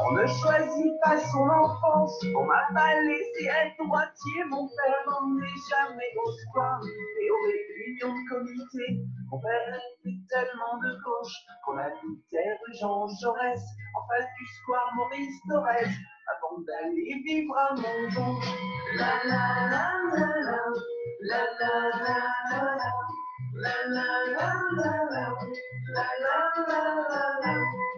On ne choisit pas son enfance. On m'a pas laissé être droitier. Mon père n'emmenait jamais au square et aux réunions de comité. Mon père était tellement de gauche qu'on habitait rue Jean Jaurès, en face du square Maurice Thorez, avant d'aller vivre à Montjon. La la la la la, la la la la la. La la la la la, la la la la la.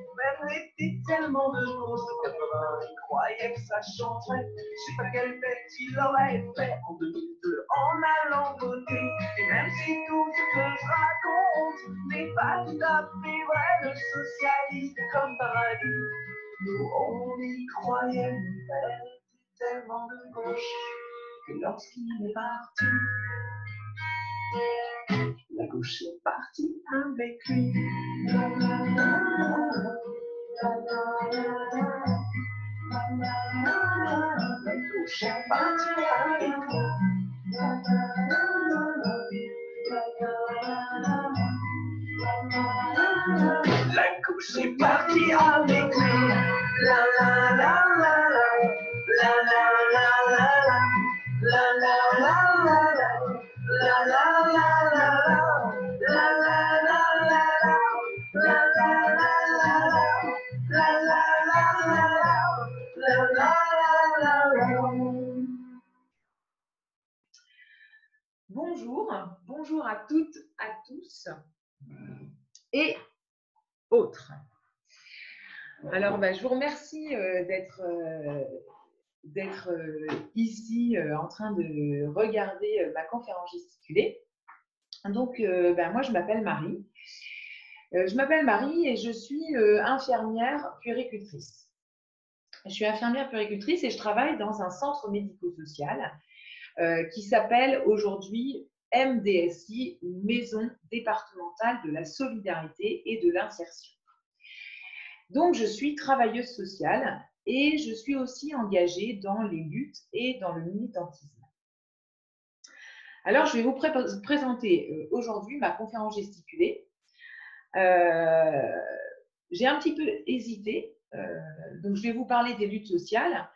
Mon père était tellement de gauche de 80, il croyait que ça changerait. Je sais pas quelle fête il aurait fait en 2002 en allant voter. Et même si tout ce que je raconte n'est pas tout à fait vrai, le socialiste comme paradis, nous on y croyait. Mon père était tellement de gauche que lorsqu'il est parti, la gauche est partie avec lui. La la la la, la la la la, la gauche est partie avec lui. La la la la, la la la la, la gauche est partie avec lui. La la la la la, la la la la, la la la la, la la la la. Bonjour, bonjour à toutes, à tous et autres. Alors, je vous remercie d'être ici en train de regarder ma conférence gesticulée. Donc, moi, je m'appelle Marie. Et je suis infirmière puéricultrice. Je suis infirmière puéricultrice et je travaille dans un centre médico-social qui s'appelle aujourd'hui MDSI, Maison départementale de la solidarité et de l'insertion. Donc, je suis travailleuse sociale et je suis aussi engagée dans les luttes et dans le militantisme. Alors, je vais vous présenter aujourd'hui ma conférence gesticulée. J'ai un petit peu hésité, donc je vais vous parler des luttes sociales.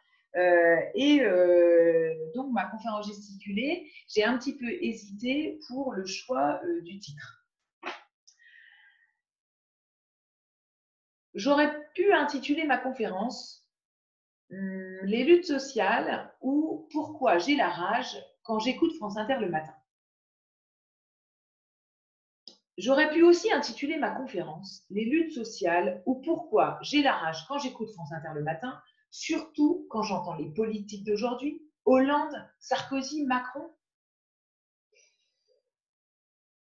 Donc, ma conférence gesticulée, j'ai un petit peu hésité pour le choix du titre. J'aurais pu intituler ma conférence « Les luttes sociales » ou « Pourquoi j'ai la rage quand j'écoute France Inter le matin ». J'aurais pu aussi intituler ma conférence « Les luttes sociales » ou « Pourquoi j'ai la rage quand j'écoute France Inter le matin », surtout quand j'entends les politiques d'aujourd'hui, Hollande, Sarkozy, Macron.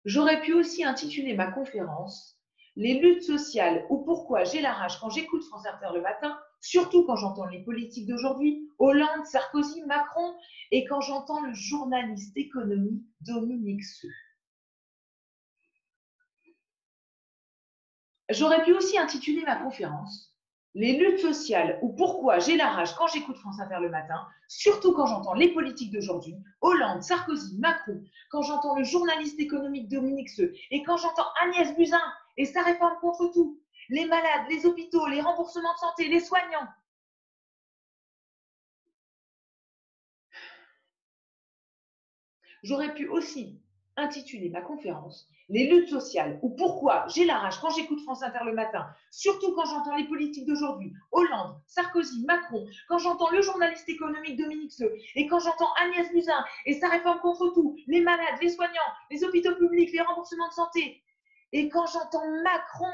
J'aurais pu aussi intituler ma conférence « Les luttes sociales » ou « Pourquoi j'ai la rage quand j'écoute France Inter le matin », surtout quand j'entends les politiques d'aujourd'hui, Hollande, Sarkozy, Macron, et quand j'entends le journaliste économique Dominique Seux. J'aurais pu aussi intituler ma conférence « Les luttes sociales » ou « Pourquoi j'ai la rage quand j'écoute France Inter le matin », surtout quand j'entends les politiques d'aujourd'hui, Hollande, Sarkozy, Macron, quand j'entends le journaliste économique Dominique Seux et quand j'entends Agnès Buzyn et sa réforme contre tout, les malades, les hôpitaux, les remboursements de santé, les soignants. J'aurais pu aussi intituler ma conférence « Les luttes sociales » ou « Pourquoi j'ai la rage quand j'écoute France Inter le matin », surtout quand j'entends les politiques d'aujourd'hui, Hollande, Sarkozy, Macron, quand j'entends le journaliste économique Dominique Seux et quand j'entends Agnès Buzyn et sa réforme contre tout, les malades, les soignants, les hôpitaux publics, les remboursements de santé, et quand j'entends Macron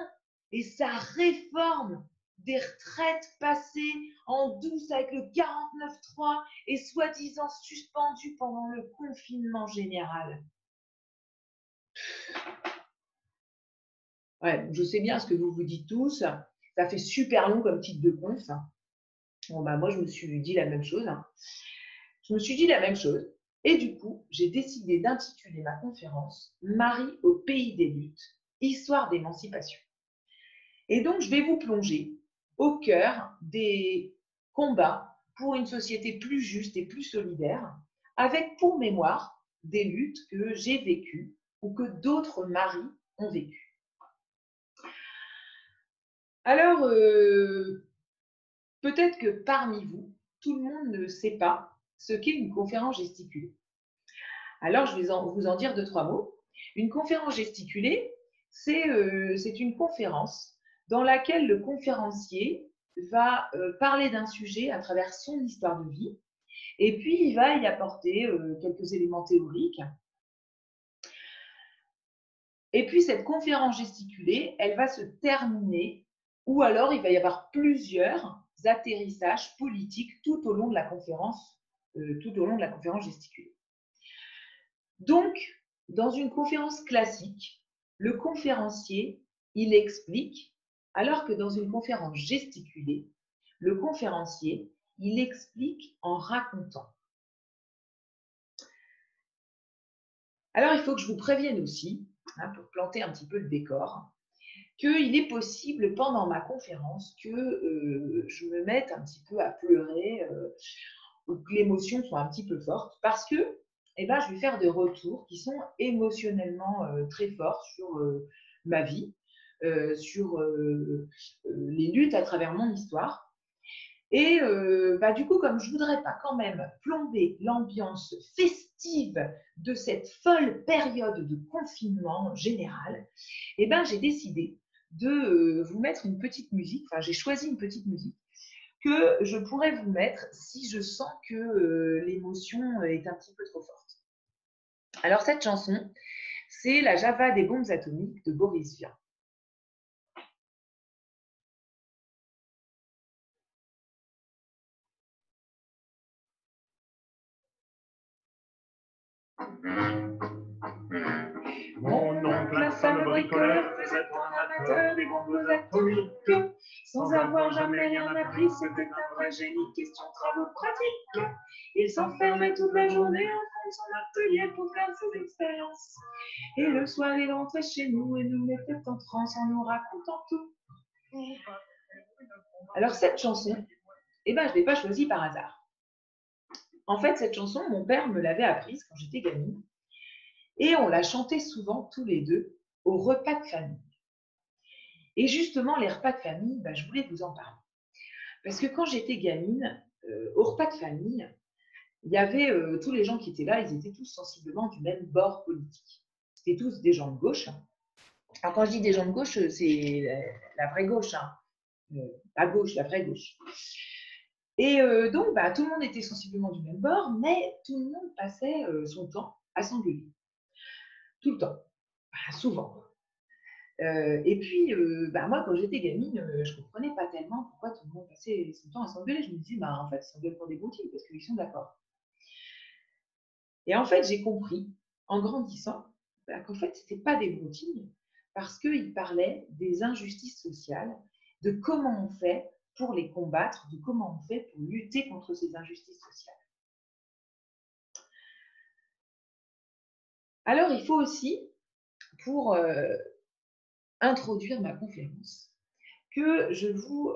et sa réforme des retraites passées en douce avec le 49.3 et soi-disant suspendu pendant le confinement général. Ouais, je sais bien ce que vous vous dites tous. Ça fait super long comme titre de conf. Bon, moi, je me suis dit la même chose. Et du coup, j'ai décidé d'intituler ma conférence « Marie au pays des luttes, histoire d'émancipation ». Et donc, je vais vous plonger au cœur des combats pour une société plus juste et plus solidaire, avec pour mémoire des luttes que j'ai vécues ou que d'autres maris ont vécues. Alors, peut-être que parmi vous, tout le monde ne sait pas ce qu'est une conférence gesticulée. Alors, je vais vous en dire 2-3 mots. Une conférence gesticulée, c'est une conférence dans laquelle le conférencier va parler d'un sujet à travers son histoire de vie, et puis il va y apporter quelques éléments théoriques. Et puis cette conférence gesticulée, elle va se terminer, ou alors il va y avoir plusieurs atterrissages politiques tout au long de la conférence gesticulée. Donc, dans une conférence classique, le conférencier, il explique, alors que dans une conférence gesticulée, le conférencier, il explique en racontant. Alors, il faut que je vous prévienne aussi, pour planter un petit peu le décor, qu'il est possible pendant ma conférence que je me mette un petit peu à pleurer ou que l'émotion soit un petit peu forte parce que je vais faire des retours qui sont émotionnellement très forts sur ma vie, sur les luttes à travers mon histoire. Et du coup, comme je ne voudrais pas quand même plomber l'ambiance festive de cette folle période de confinement général, j'ai décidé de vous mettre une petite musique, j'ai choisi une petite musique que je pourrais vous mettre si je sens que l'émotion est un petit peu trop forte. Alors cette chanson, c'est la Java des bombes atomiques de Boris Vian. Mon oncle, la femme bricoleur, faisait un amateur des bombes atomiques. Sans avoir jamais rien appris, c'était un vrai génie, question travaux pratiques. Il s'enfermait toute la journée en fond de son atelier pour faire ses expériences. Et le soir, il rentrait chez nous et nous mettait en transe en nous racontant tout. Alors cette chanson, je ne l'ai pas choisie par hasard. En fait, cette chanson, mon père me l'avait apprise quand j'étais gamine. Et on la chantait souvent tous les deux au repas de famille. Et justement, les repas de famille, je voulais vous en parler. Parce que quand j'étais gamine, au repas de famille, il y avait tous les gens qui étaient là, ils étaient tous sensiblement du même bord politique. C'était tous des gens de gauche. Alors quand je dis des gens de gauche, c'est la vraie gauche. La gauche, la vraie gauche. Et donc, tout le monde était sensiblement du même bord, mais tout le monde passait son temps à s'engueuler. Tout le temps. Souvent. Et puis, moi, quand j'étais gamine, je ne comprenais pas tellement pourquoi tout le monde passait son temps à s'engueuler. Je me disais, en fait, ils s'engueulent pour des broutilles parce qu'ils sont d'accord. Et en fait, j'ai compris, en grandissant, qu'en fait, ce n'était pas des broutilles parce qu'ils parlaient des injustices sociales, de comment on fait pour les combattre, de comment on fait pour lutter contre ces injustices sociales. Alors, il faut aussi, pour introduire ma conférence, que je vous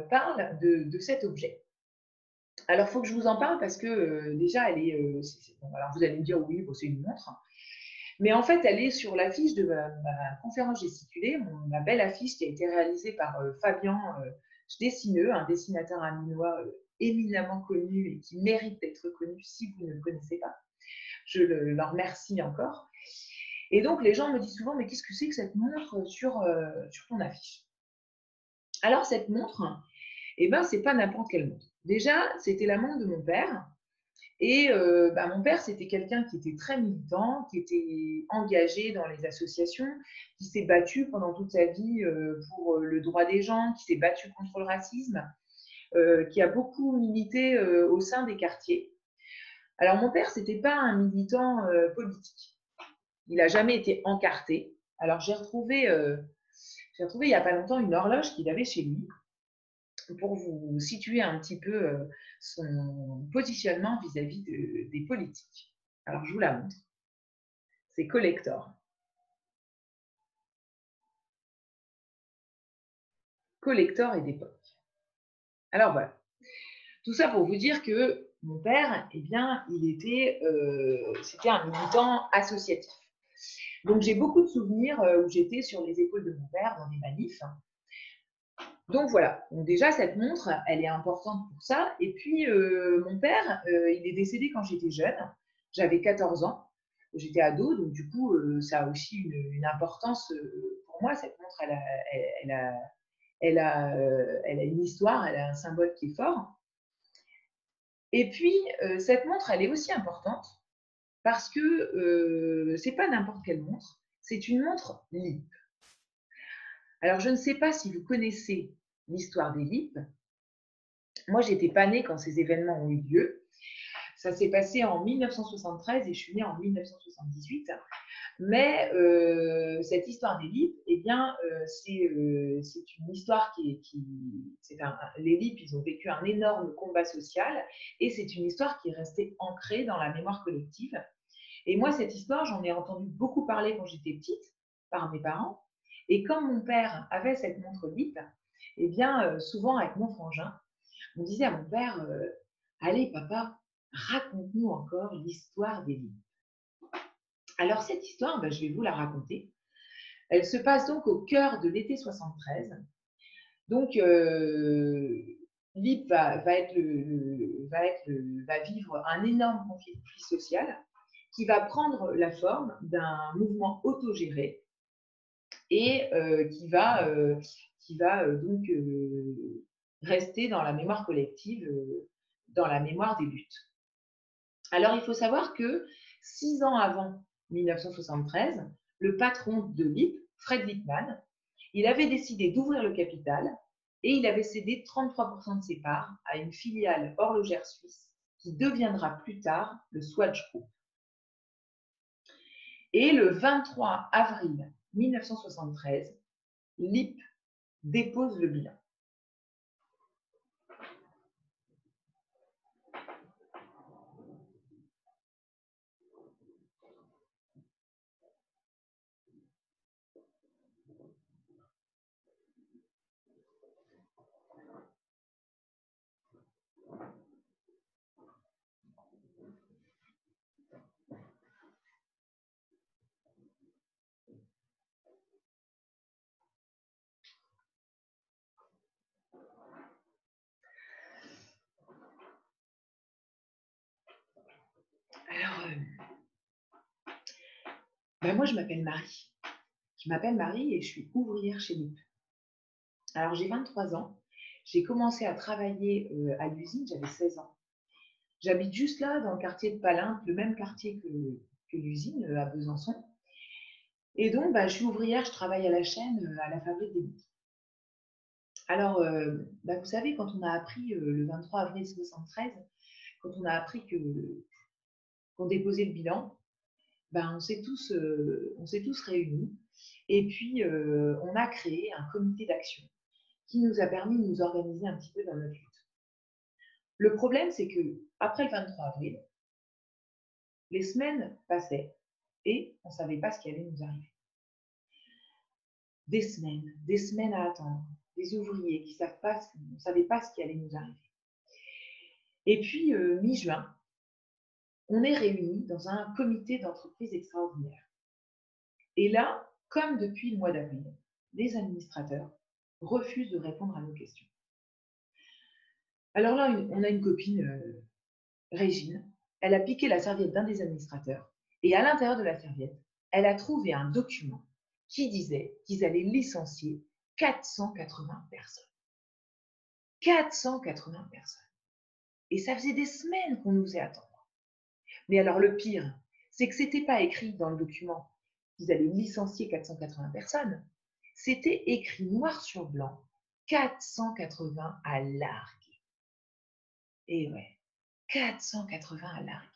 parle de cet objet. Alors, il faut que je vous en parle parce que déjà, elle est. Alors, vous allez me dire, oui, c'est une montre. Mais en fait, elle est sur l'affiche de ma conférence gesticulée, ma belle affiche qui a été réalisée par Fabien Dessineux, un dessinateur aminois éminemment connu et qui mérite d'être connu si vous ne le connaissez pas. Je leur remercie encore. Et donc, les gens me disent souvent, mais qu'est-ce que c'est que cette montre sur ton affiche? Alors, cette montre, c'est pas n'importe quelle montre. Déjà, c'était la montre de mon père. Et mon père, c'était quelqu'un qui était très militant, qui était engagé dans les associations, qui s'est battu pendant toute sa vie pour le droit des gens, qui s'est battu contre le racisme, qui a beaucoup milité au sein des quartiers. Alors, mon père, c'était pas un militant politique. Il n'a jamais été encarté. Alors, j'ai retrouvé il n'y a pas longtemps une horloge qu'il avait chez lui pour vous situer un petit peu son positionnement vis-à-vis des politiques. Alors, je vous la montre. C'est Collector. Collector et d'époque. Alors, voilà. Tout ça pour vous dire que mon père, c'était un militant associatif. Donc, j'ai beaucoup de souvenirs où j'étais sur les épaules de mon père dans des manifs. Donc voilà, donc déjà cette montre, elle est importante pour ça. Et puis mon père, il est décédé quand j'étais jeune, j'avais 14 ans, j'étais ado, donc du coup ça a aussi une importance pour moi. Cette montre, elle a, elle a une histoire, elle a un symbole qui est fort. Et puis cette montre, elle est aussi importante parce que c'est pas n'importe quelle montre, c'est une montre LIP. Alors je ne sais pas si vous connaissez l'histoire des LIP. Moi, j'étais pas née quand ces événements ont eu lieu. Ça s'est passé en 1973 et je suis née en 1978. Mais cette histoire des LIP, eh bien, c'est une histoire les LIP, ils ont vécu un énorme combat social et c'est une histoire qui est restée ancrée dans la mémoire collective. Et moi, cette histoire, j'en ai entendu beaucoup parler quand j'étais petite par mes parents. Et comme mon père avait cette montre LIP, eh bien, souvent avec mon frangin, on disait à mon père, allez papa, raconte-nous encore l'histoire des LIP. Alors cette histoire, ben, je vais vous la raconter. Elle se passe donc au cœur de l'été 73. Donc LIP va vivre un énorme conflit social qui va prendre la forme d'un mouvement autogéré et qui va donc rester dans la mémoire collective, dans la mémoire des luttes. Alors, il faut savoir que 6 ans avant 1973, le patron de LIP, Fred Lippmann, il avait décidé d'ouvrir le capital et il avait cédé 33% de ses parts à une filiale horlogère suisse qui deviendra plus tard le Swatch Group. Et le 23 avril 1973, LIP dépose le bilan. Alors, moi, je m'appelle Marie. Je m'appelle Marie et je suis ouvrière chez LIP. Alors, j'ai 23 ans. J'ai commencé à travailler à l'usine, j'avais 16 ans. J'habite juste là, dans le quartier de Palin, le même quartier que l'usine, à Besançon. Et donc, bah, je suis ouvrière, je travaille à la chaîne, à la fabrique des bouts. Alors, vous savez, quand on a appris le 23 avril 1973, quand on a appris qu'on déposait le bilan, on s'est tous réunis et puis on a créé un comité d'action qui nous a permis de nous organiser un petit peu dans notre lutte. Le problème, c'est que après le 23 avril, les semaines passaient et on ne savait pas ce qui allait nous arriver. Des semaines à attendre, des ouvriers qui ne savaient pas ce qui allait nous arriver. Et puis, mi-juin, on est réunis dans un comité d'entreprise extraordinaire. Et là, comme depuis le mois d'avril, les administrateurs refusent de répondre à nos questions. Alors là, on a une copine, Régine, elle a piqué la serviette d'un des administrateurs et à l'intérieur de la serviette, elle a trouvé un document qui disait qu'ils allaient licencier 480 personnes. 480 personnes. Et ça faisait des semaines qu'on nous faisait attendre. Mais alors le pire, c'est que ce n'était pas écrit dans le document qu'ils allaient licencier 480 personnes. C'était écrit noir sur blanc, 480 à larguer. Et ouais, 480 à larguer.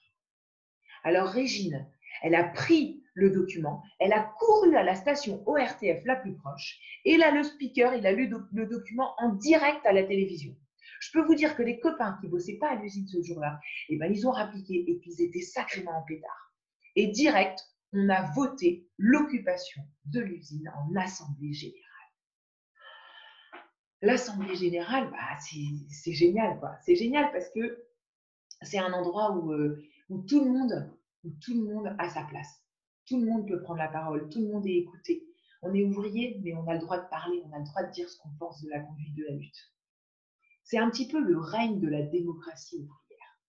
Alors Régine, elle a pris le document, elle a couru à la station ORTF la plus proche, et là le speaker, il a lu le document en direct à la télévision. Je peux vous dire que les copains qui ne bossaient pas à l'usine ce jour-là, ils ont rappliqué et puis ils étaient sacrément en pétard. Et direct, on a voté l'occupation de l'usine en assemblée générale. L'assemblée générale, c'est génial, quoi. C'est génial parce que c'est un endroit où tout le monde a sa place. Tout le monde peut prendre la parole, tout le monde est écouté. On est ouvrier, mais on a le droit de parler, on a le droit de dire ce qu'on pense de la conduite de la lutte. C'est un petit peu le règne de la démocratie ouvrière.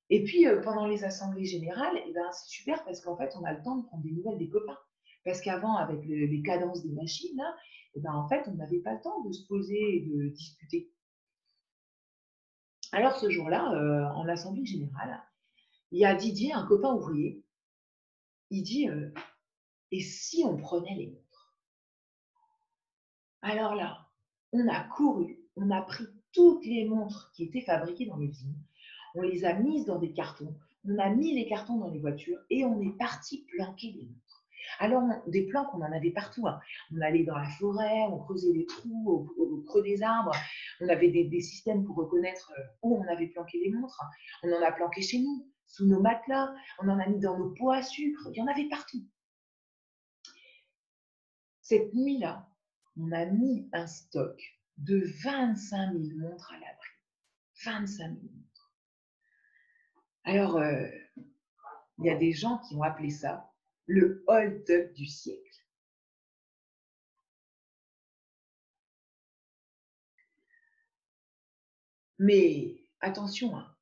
Et puis, pendant les assemblées générales, eh ben, c'est super parce qu'en fait, on a le temps de prendre des nouvelles des copains. Parce qu'avant, avec les cadences des machines, là, eh ben, en fait, on n'avait pas le temps de se poser et de discuter. Alors, ce jour-là, en assemblée générale, il y a Didier, un copain ouvrier, il dit et si on prenait les montres? Alors là, on a couru, on a pris toutes les montres qui étaient fabriquées dans l'usine, on les a mises dans des cartons, on a mis les cartons dans les voitures et on est parti planquer les montres. Alors, des planques, on en avait partout. Hein. On allait dans la forêt, on creusait des trous au creux des arbres. On avait des systèmes pour reconnaître où on avait planqué les montres. On en a planqué chez nous, sous nos matelas. On en a mis dans nos pots à sucre. Il y en avait partout. Cette nuit-là, on a mis un stock de 25 000 montres à l'abri. 25 000 montres. Alors, il y a des gens qui ont appelé ça le hold-up du siècle. Mais attention, hein,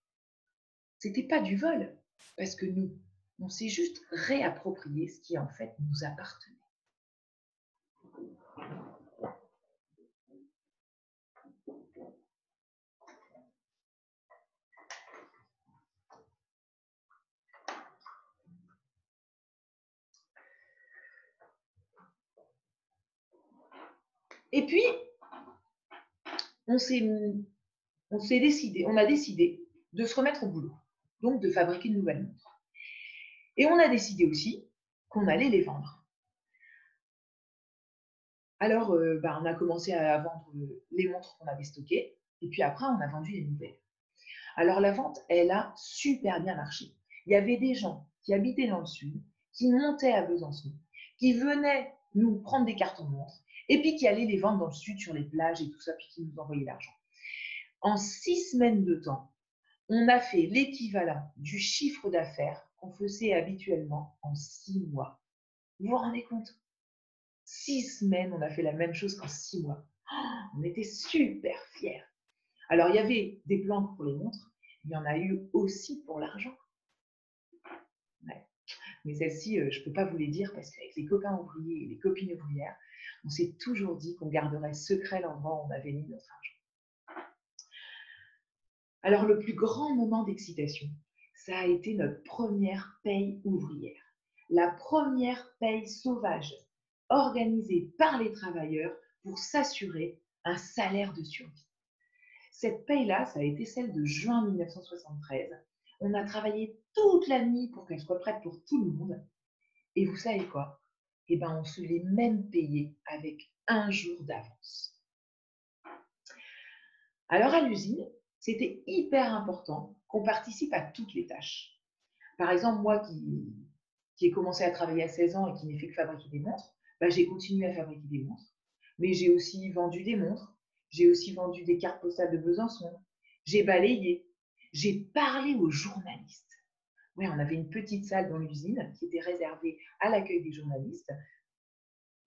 c'était pas du vol, parce que nous, on s'est juste réapproprié ce qui en fait nous appartenait. Et puis, on a décidé de se remettre au boulot, donc de fabriquer de nouvelles montres. Et on a décidé aussi qu'on allait les vendre. Alors, on a commencé à vendre les montres qu'on avait stockées, et puis après, on a vendu les nouvelles. Alors, la vente, elle a super bien marché. Il y avait des gens qui habitaient dans le sud, qui montaient à Besançon, qui venaient nous prendre des cartons de montres, et puis qui allaient les vendre dans le sud sur les plages et tout ça, puis qui nous envoyaient l'argent. En 6 semaines de temps, on a fait l'équivalent du chiffre d'affaires qu'on faisait habituellement en 6 mois. Vous vous rendez compte? 6 semaines, on a fait la même chose qu'en 6 mois. Oh, on était super fiers. Alors, il y avait des planques pour les montres, il y en a eu aussi pour l'argent. Ouais. Mais celle-ci, je ne peux pas vous les dire parce qu'avec les copains ouvriers et les copines ouvrières, on s'est toujours dit qu'on garderait secret l'endroit où on avait mis notre argent. Alors, le plus grand moment d'excitation, ça a été notre première paye ouvrière. La première paye sauvage, organisée par les travailleurs pour s'assurer un salaire de survie. Cette paye-là, ça a été celle de juin 1973. On a travaillé toute la nuit pour qu'elle soit prête pour tout le monde. Et vous savez quoi? Eh bien, on se l'est même payé avec 1 jour d'avance. Alors, à l'usine, c'était hyper important qu'on participe à toutes les tâches. Par exemple, moi qui ai commencé à travailler à 16 ans et qui n'ai fait que fabriquer des montres, j'ai continué à fabriquer des montres. Mais j'ai aussi vendu des montres, j'ai aussi vendu des cartes postales de Besançon, j'ai balayé, j'ai parlé aux journalistes. Oui, on avait une petite salle dans l'usine qui était réservée à l'accueil des journalistes.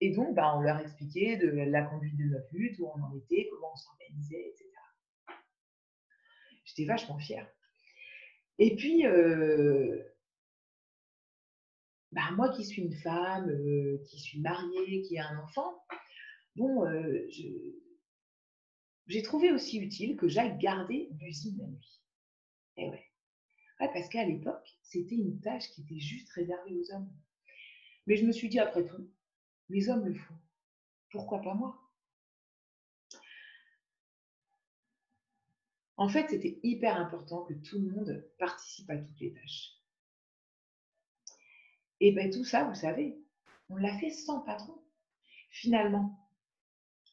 Et donc, on leur expliquait de la conduite de notre lutte, où on en était, comment on s'organisait, etc. J'étais vachement fière. Et puis, moi qui suis une femme, qui suis mariée, qui a un enfant, j'ai trouvé aussi utile que j'aille garder l'usine la nuit. Et ouais, parce qu'à l'époque, c'était une tâche qui était juste réservée aux hommes. Mais je me suis dit, après tout, les hommes le font. Pourquoi pas moi? En fait, c'était hyper important que tout le monde participe à toutes les tâches. Et tout ça, vous savez, on l'a fait sans patron. Finalement,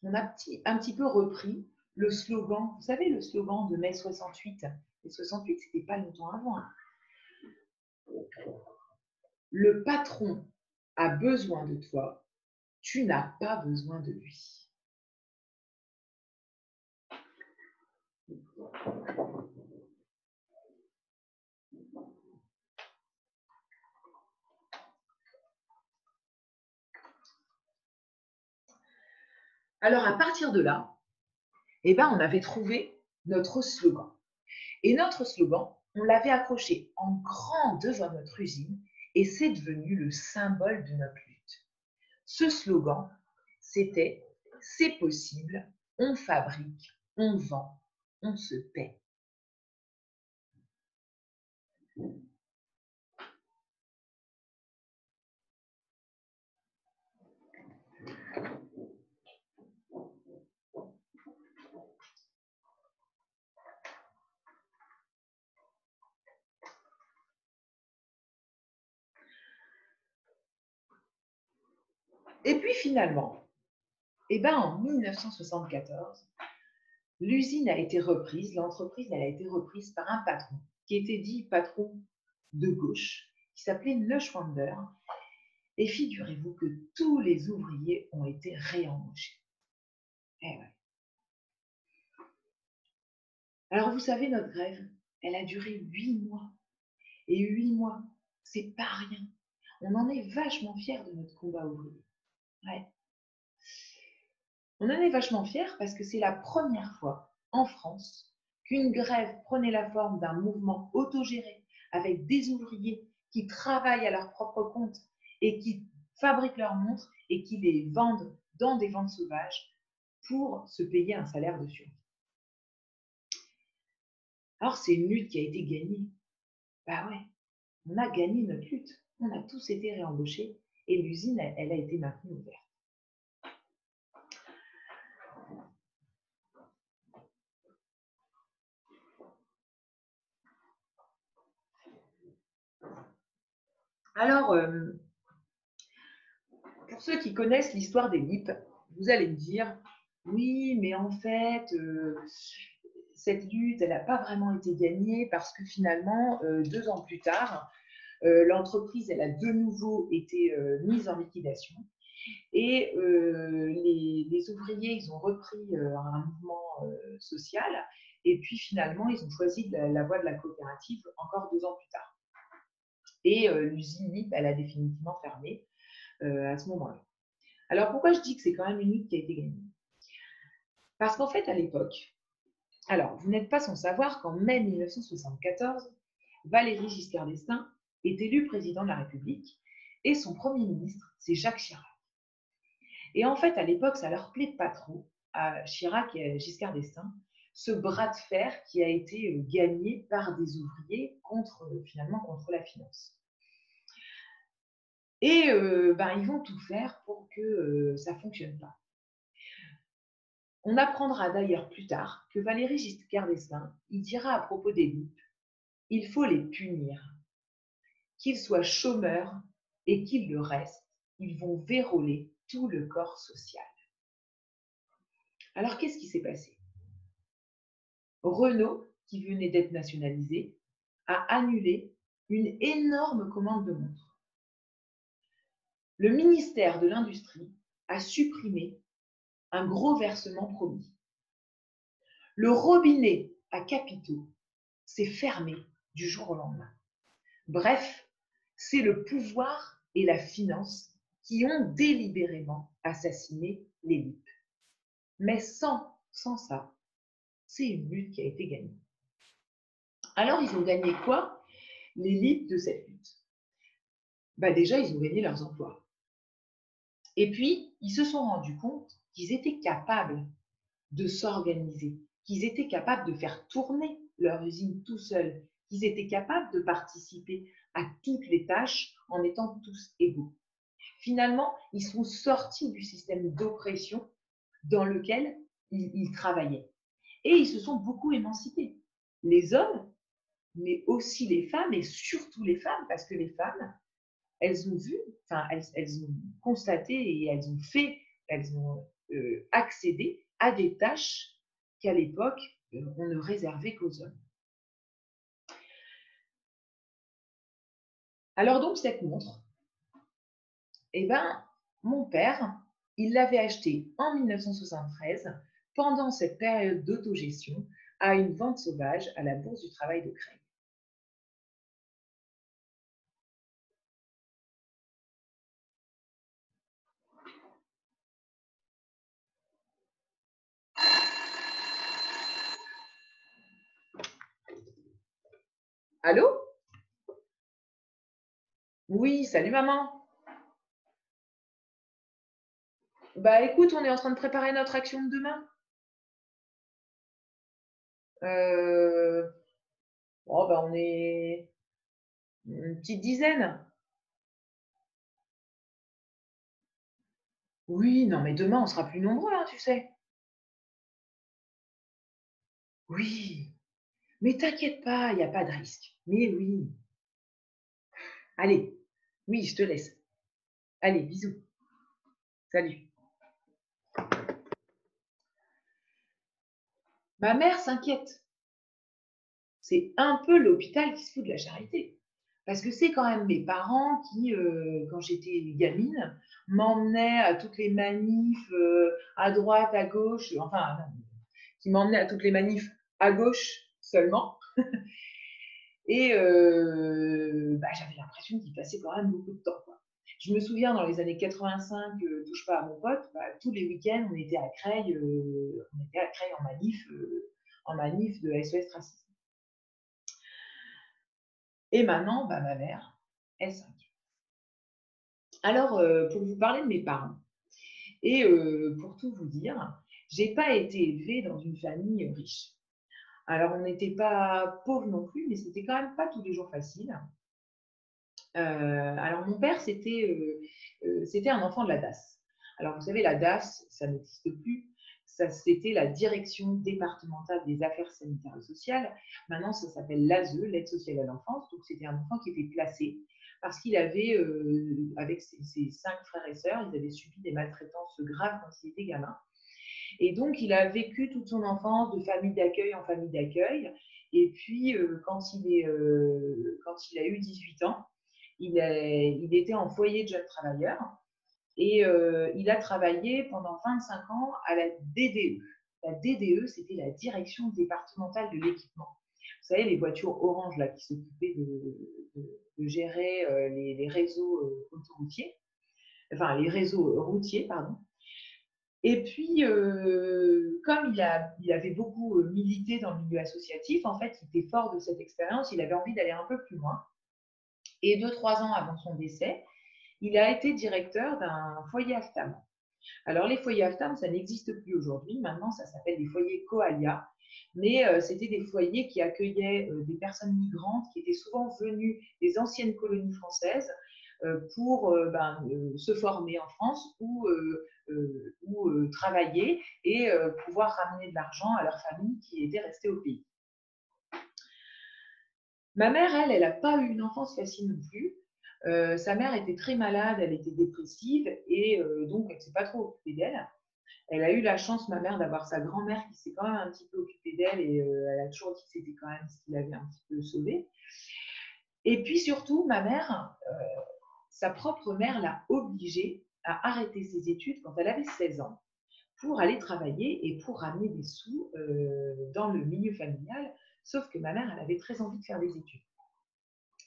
on a un petit peu repris le slogan, vous savez, le slogan de mai 68. Et 68, c'était pas longtemps avant. Hein. Le patron a besoin de toi, tu n'as pas besoin de lui. Alors, à partir de là, on avait trouvé notre slogan. Et notre slogan, on l'avait accroché en grand devant notre usine et c'est devenu le symbole de notre lutte. Ce slogan, c'était « C'est possible, on fabrique, on vend, on se paie ». Et puis finalement, en 1974, l'usine a été reprise, l'entreprise elle a été reprise par un patron qui était dit patron de gauche, qui s'appelait Neuschwander. Et figurez-vous que tous les ouvriers ont été réembauchés. Eh ouais. Alors vous savez, notre grève, elle a duré 8 mois. Et 8 mois, c'est pas rien. On en est vachement fiers de notre combat ouvrier. Ouais. On en est vachement fiers parce que c'est la première fois en France qu'une grève prenait la forme d'un mouvement autogéré avec des ouvriers qui travaillent à leur propre compte et qui fabriquent leurs montres et qui les vendent dans des ventes sauvages pour se payer un salaire de survie. Alors c'est une lutte qui a été gagnée. Bah ouais, on a gagné notre lutte. On a tous été réembauchés et l'usine, elle a été maintenue ouverte. Alors, pour ceux qui connaissent l'histoire des LIP, vous allez me dire, oui, mais en fait, cette lutte, elle n'a pas vraiment été gagnée parce que finalement, 2 ans plus tard, l'entreprise, elle a de nouveau été mise en liquidation et les ouvriers, ils ont repris un mouvement social et puis finalement, ils ont choisi la voie de la coopérative encore 2 ans plus tard. Et l'usine LIP, elle a définitivement fermé à ce moment-là. Alors pourquoi je dis que c'est quand même une lutte qui a été gagnée? Parce qu'en fait, à l'époque, alors vous n'êtes pas sans savoir qu'en mai 1974, Valéry Giscard d'Estaing est élu président de la République et son premier ministre, c'est Jacques Chirac. Et en fait, à l'époque, ça leur plaît pas trop à Chirac et à Giscard d'Estaing, ce bras de fer qui a été gagné par des ouvriers finalement contre la finance. Et ils vont tout faire pour que ça ne fonctionne pas. On apprendra d'ailleurs plus tard que Valéry Giscard d'Estaing, il dira à propos des LIP, il faut les punir. Qu'ils soient chômeurs et qu'ils le restent, ils vont vérolrer tout le corps social. Alors qu'est-ce qui s'est passé? Renault, qui venait d'être nationalisé, a annulé une énorme commande de montres. Le ministère de l'Industrie a supprimé un gros versement promis. Le robinet à capitaux s'est fermé du jour au lendemain. Bref, c'est le pouvoir et la finance qui ont délibérément assassiné les LIP. Mais sans ça, c'est une lutte qui a été gagnée. Alors, ils ont gagné quoi, les LIP de cette lutte? Déjà, ils ont gagné leurs emplois. Et puis, ils se sont rendus compte qu'ils étaient capables de s'organiser, qu'ils étaient capables de faire tourner leur usine tout seuls, qu'ils étaient capables de participer à toutes les tâches en étant tous égaux. Finalement, ils sont sortis du système d'oppression dans lequel ils travaillaient. Et ils se sont beaucoup émancipés. Les hommes, mais aussi les femmes, et surtout les femmes, parce que les femmes, elles ont vu, elles ont constaté et elles ont accédé à des tâches qu'à l'époque, on ne réservait qu'aux hommes. Alors donc, cette montre, mon père, il l'avait achetée en 1973, pendant cette période d'autogestion, à une vente sauvage à la Bourse du Travail de Creil. Allô? Oui, salut maman. Bah écoute, on est en train de préparer notre action de demain. Euh, oh, bah, on est une petite dizaine. Oui, non, mais demain, on sera plus nombreux, hein, tu sais. Oui, mais t'inquiète pas, il n'y a pas de risque. Mais oui. Allez, oui, je te laisse. Allez, bisous. Salut. Ma mère s'inquiète. C'est un peu l'hôpital qui se fout de la charité. Parce que c'est quand même mes parents qui, quand j'étais gamine, m'emmenaient à toutes les manifs, à droite, à gauche, enfin, non, qui m'emmenaient à toutes les manifs à gauche seulement. Et bah, j'avais l'impression qu'il passait quand même beaucoup de temps, quoi. Je me souviens dans les années 85, touche pas à mon pote, bah, tous les week-ends, on était à Creil, en manif de SOS Racisme. Et maintenant, bah, ma mère, elle s'inquiète. Alors, pour vous parler de mes parents, et pour tout vous dire, j'ai pas été élevée dans une famille riche. Alors, on n'était pas pauvres non plus, mais c'était quand même pas tous les jours facile. Alors, mon père, c'était un enfant de la DAS. Alors, vous savez, la DAS, ça n'existe plus. Ça, c'était la Direction départementale des affaires sanitaires et sociales. Maintenant, ça s'appelle l'ASE, l'aide sociale à l'enfance. Donc, c'était un enfant qui était placé parce qu'il avait, avec ses 5 frères et sœurs, ils avaient subi des maltraitances graves quand il était gamin. Et donc, il a vécu toute son enfance de famille d'accueil en famille d'accueil. Et puis, quand il a eu 18 ans, il était en foyer de jeunes travailleurs et il a travaillé pendant 25 ans à la DDE. La DDE, c'était la Direction départementale de l'équipement. Vous savez, les voitures orange là, qui s'occupaient de gérer les réseaux autoroutiers, enfin les réseaux routiers, pardon. Et puis, comme il avait beaucoup milité dans le milieu associatif, en fait, il était fort de cette expérience, il avait envie d'aller un peu plus loin. Et 2-3 ans avant son décès, il a été directeur d'un foyer AFTAM. Alors, les foyers AFTAM, ça n'existe plus aujourd'hui. Maintenant, ça s'appelle des foyers Coalia. Mais c'était des foyers qui accueillaient des personnes migrantes qui étaient souvent venues des anciennes colonies françaises pour se former en France ou travailler et pouvoir ramener de l'argent à leur famille qui était restée au pays. Ma mère, elle n'a pas eu une enfance facile non plus. Sa mère était très malade, elle était dépressive et donc elle ne s'est pas trop occupée d'elle. Elle a eu la chance, ma mère, d'avoir sa grand-mère qui s'est quand même un petit peu occupée d'elle et elle a toujours dit que c'était quand même ce qui l'avait un petit peu sauvée. Et puis surtout, ma mère, sa propre mère l'a obligée à arrêter ses études quand elle avait 16 ans pour aller travailler et pour ramener des sous dans le milieu familial. Sauf que ma mère, elle avait très envie de faire des études.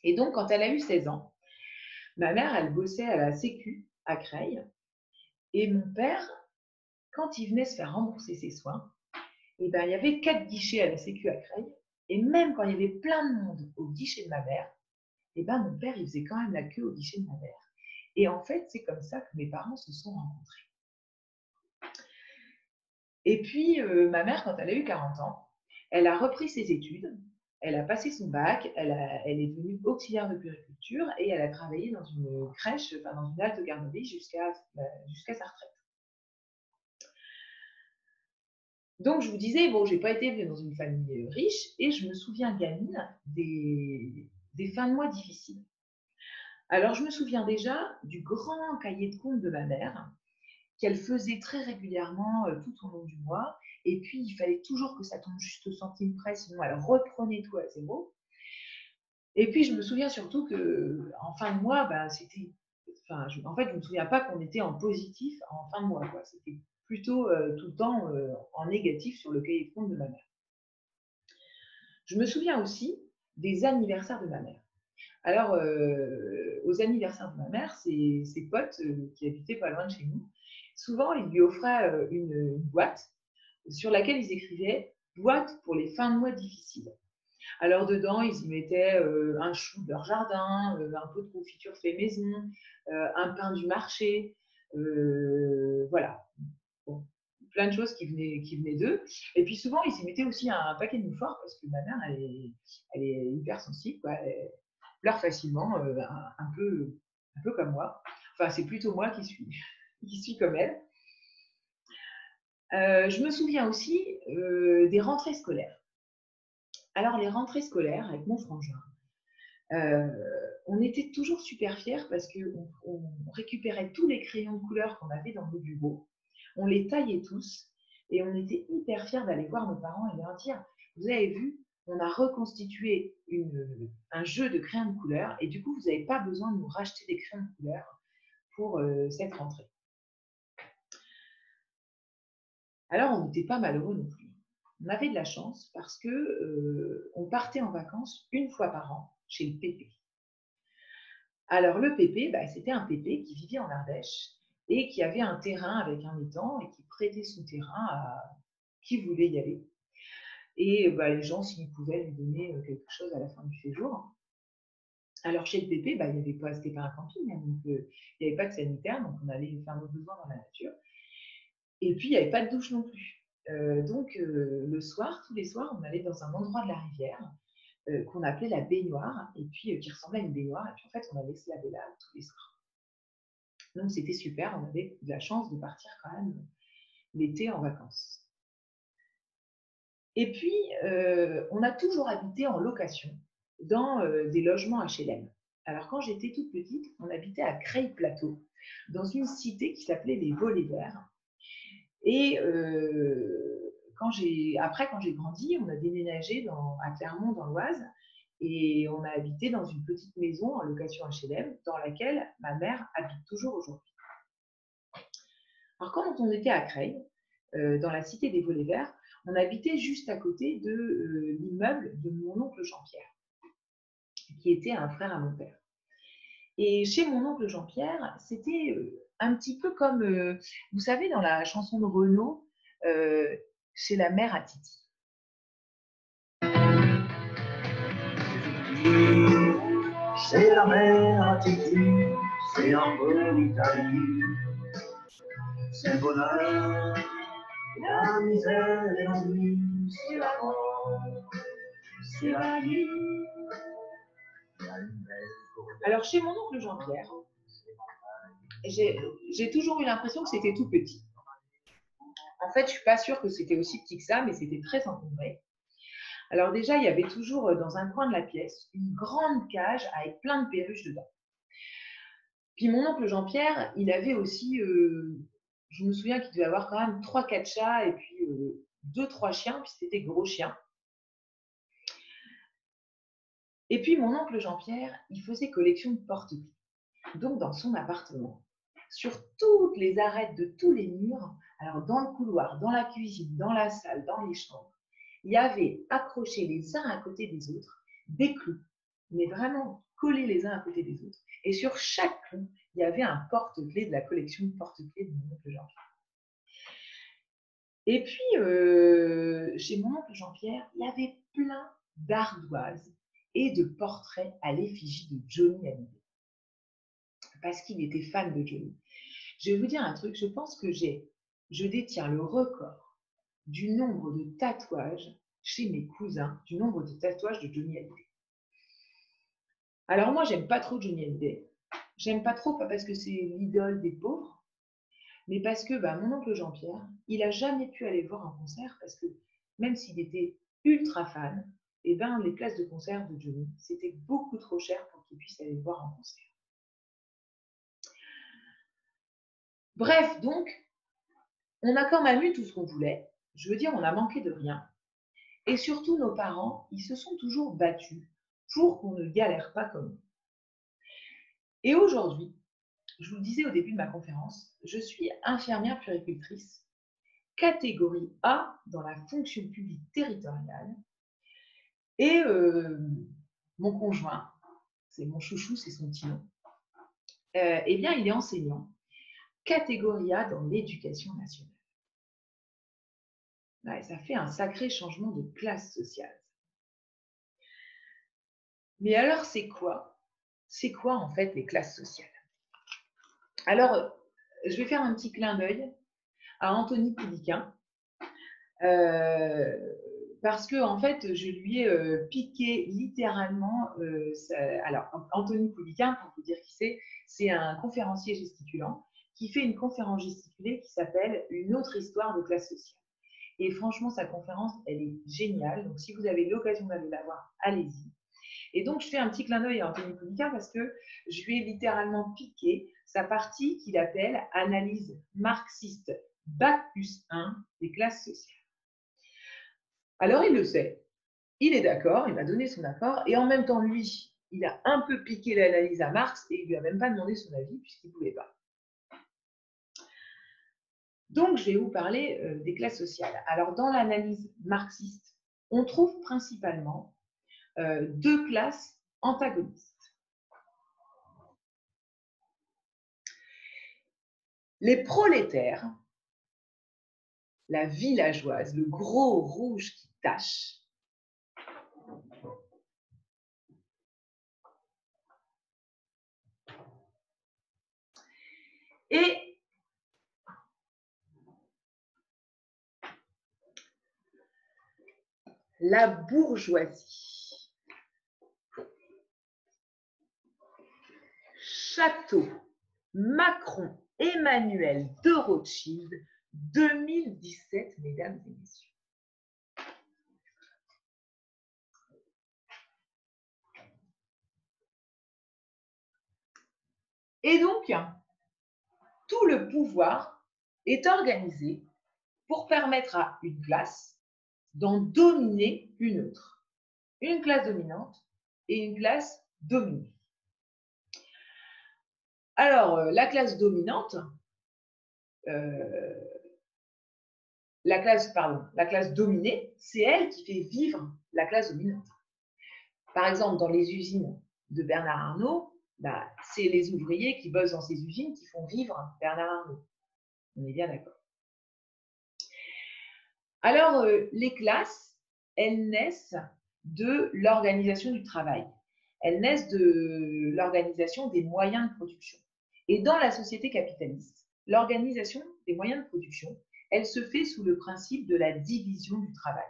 Et donc, quand elle a eu 16 ans, ma mère, elle bossait à la Sécu à Creil. Et mon père, quand il venait se faire rembourser ses soins, il y avait 4 guichets à la Sécu à Creil. Et même quand il y avait plein de monde au guichet de ma mère, mon père, il faisait quand même la queue au guichet de ma mère. Et en fait, c'est comme ça que mes parents se sont rencontrés. Et puis, ma mère, quand elle a eu 40 ans, elle a repris ses études, elle a passé son bac, elle est devenue auxiliaire de puériculture et elle a travaillé dans une crèche, dans une halte garderie jusqu'à sa retraite. Donc, je vous disais, bon, j'ai pas été élevée dans une famille riche et je me souviens, gamine, des fins de mois difficiles. Alors, je me souviens déjà du grand cahier de compte de ma mère qu'elle faisait très régulièrement tout au long du mois. Et puis, il fallait toujours que ça tombe juste au centime près, sinon elle reprenait tout à zéro. Et puis, je me souviens surtout qu'en fin de mois, je ne me souviens pas qu'on était en positif en fin de mois, quoi. C'était plutôt tout le temps en négatif sur le cahier de compte de ma mère. Je me souviens aussi des anniversaires de ma mère. Alors, aux anniversaires de ma mère, ses potes qui habitaient pas loin de chez nous, souvent, ils lui offraient une boîte sur laquelle ils écrivaient « boîte pour les fins de mois difficiles ». Alors dedans, ils y mettaient un chou de leur jardin, un pot de confiture fait maison, un pain du marché, voilà. Bon, plein de choses qui venaient d'eux. Et puis souvent, ils y mettaient aussi un paquet de mouchoirs parce que ma mère, elle est hyper sensible, quoi. Elle pleure facilement, un peu comme moi. Enfin, c'est plutôt moi qui suis comme elle. Je me souviens aussi des rentrées scolaires. Alors, les rentrées scolaires avec mon frangin, on était toujours super fiers parce qu'on récupérait tous les crayons de couleur qu'on avait dans nos bureaux, on les taillait tous et on était hyper fiers d'aller voir nos parents et leur dire « Vous avez vu, on a reconstitué un jeu de crayons de couleur et du coup, vous n'avez pas besoin de nous racheter des crayons de couleur pour cette rentrée. » Alors, on n'était pas malheureux non plus. On avait de la chance parce que on partait en vacances une fois par an chez le pépé. Alors, le pépé, c'était un pépé qui vivait en Ardèche et qui avait un terrain avec un étang et qui prêtait son terrain à qui voulait y aller. Et les gens, s'ils pouvaient lui donner quelque chose à la fin du séjour. Alors, chez le pépé, il n'y avait pas, c'était pas un camping, hein, donc il n'y avait pas de sanitaire, donc on allait faire nos besoins dans la nature. Et puis, il n'y avait pas de douche non plus. Donc, le soir, tous les soirs, on allait dans un endroit de la rivière qu'on appelait la baignoire, et puis qui ressemblait à une baignoire, et puis en fait, on allait se laver là tous les soirs. Donc, c'était super, on avait de la chance de partir quand même l'été en vacances. Et puis, on a toujours habité en location dans des logements HLM. Alors, quand j'étais toute petite, on habitait à Creil-Plateau, dans une cité qui s'appelait les Volets Verts. Et quand j'ai grandi, on a déménagé à Clermont, dans l'Oise, et on a habité dans une petite maison en location HLM, dans laquelle ma mère habite toujours aujourd'hui. Alors, quand on était à Creil, dans la cité des Volets Verts, on habitait juste à côté de l'immeuble de mon oncle Jean-Pierre, qui était un frère à mon père. Et chez mon oncle Jean-Pierre, c'était un petit peu comme, vous savez, dans la chanson de Renaud, chez la mère à Titi. C'est la mère à Titi, c'est un peu l'Italie. C'est le bonheur, la misère et l'ennui, c'est la mort, c'est la vie. Alors, chez mon oncle Jean-Pierre, j'ai toujours eu l'impression que c'était tout petit. En fait, je ne suis pas sûre que c'était aussi petit que ça, mais c'était très encombré. Alors déjà, il y avait toujours dans un coin de la pièce une grande cage avec plein de perruches dedans. Puis mon oncle Jean-Pierre, il avait aussi, je me souviens qu'il devait avoir quand même 3-4 chats et puis 2-3 chiens, puis c'était gros chiens. Et puis mon oncle Jean-Pierre, il faisait collection de porte-clés. Donc dans son appartement, sur toutes les arêtes de tous les murs, alors dans le couloir, dans la cuisine, dans la salle, dans les chambres, il y avait accrochés les uns à côté des autres des clous, mais vraiment collés les uns à côté des autres. Et sur chaque clou, il y avait un porte-clés de la collection de porte-clés de mon oncle Jean-Pierre. Et puis, chez mon oncle Jean-Pierre, il y avait plein d'ardoises et de portraits à l'effigie de Johnny Hallyday. Parce qu'il était fan de Johnny. Je vais vous dire un truc, je pense que je détiens le record du nombre de tatouages chez mes cousins, du nombre de tatouages de Johnny Hallyday. Alors moi, j'aime pas trop Johnny Hallyday. J'aime pas trop, pas parce que c'est l'idole des pauvres, mais parce que mon oncle Jean-Pierre, il a jamais pu aller voir un concert parce que même s'il était ultra fan, les places de concert de Johnny, c'était beaucoup trop cher pour qu'il puisse aller voir un concert. Bref, donc, on a quand même eu tout ce qu'on voulait. Je veux dire, on n'a manqué de rien. Et surtout, nos parents, ils se sont toujours battus pour qu'on ne galère pas comme nous. Et aujourd'hui, je vous le disais au début de ma conférence, je suis infirmière puéricultrice, catégorie A dans la fonction publique territoriale. Et mon conjoint, c'est mon chouchou, c'est son petit nom, eh bien, il est enseignant, catégorie A dans l'éducation nationale. Ouais, ça fait un sacré changement de classe sociale. Mais alors, c'est quoi? C'est quoi, en fait, les classes sociales? Alors, je vais faire un petit clin d'œil à Anthony Pouliquen, parce que en fait, je lui ai piqué littéralement. Alors, Anthony Pouliquen, pour vous dire qui c'est un conférencier gesticulant qui fait une conférence gesticulée qui s'appelle Une autre histoire de classe sociale. Et franchement, sa conférence, elle est géniale. Donc, si vous avez l'occasion d'aller la voir, allez-y. Et donc, je fais un petit clin d'œil à Anthony Pouliquen parce que je lui ai littéralement piqué sa partie qu'il appelle analyse marxiste Bac plus 1 des classes sociales. Alors, il le sait, il est d'accord, il m'a donné son accord, et en même temps, lui, il a un peu piqué l'analyse à Marx et il ne lui a même pas demandé son avis puisqu'il ne pouvait pas. Donc, je vais vous parler des classes sociales. Alors, dans l'analyse marxiste, on trouve principalement deux classes antagonistes. Les prolétaires, la villageoise, le gros rouge qui tache, et la bourgeoisie. Château, Macron, Emmanuel de Rothschild, 2017, mesdames et messieurs. Et donc, tout le pouvoir est organisé pour permettre à une classe d'en dominer une autre. Une classe dominante et une classe dominée. Alors, la classe dominante, la classe dominée, c'est elle qui fait vivre la classe dominante. Par exemple, dans les usines de Bernard Arnault, c'est les ouvriers qui bossent dans ces usines qui font vivre Bernard Arnault. On est bien d'accord. Alors, les classes, elles naissent de l'organisation du travail. Elles naissent de l'organisation des moyens de production. Et dans la société capitaliste, l'organisation des moyens de production, elle se fait sous le principe de la division du travail.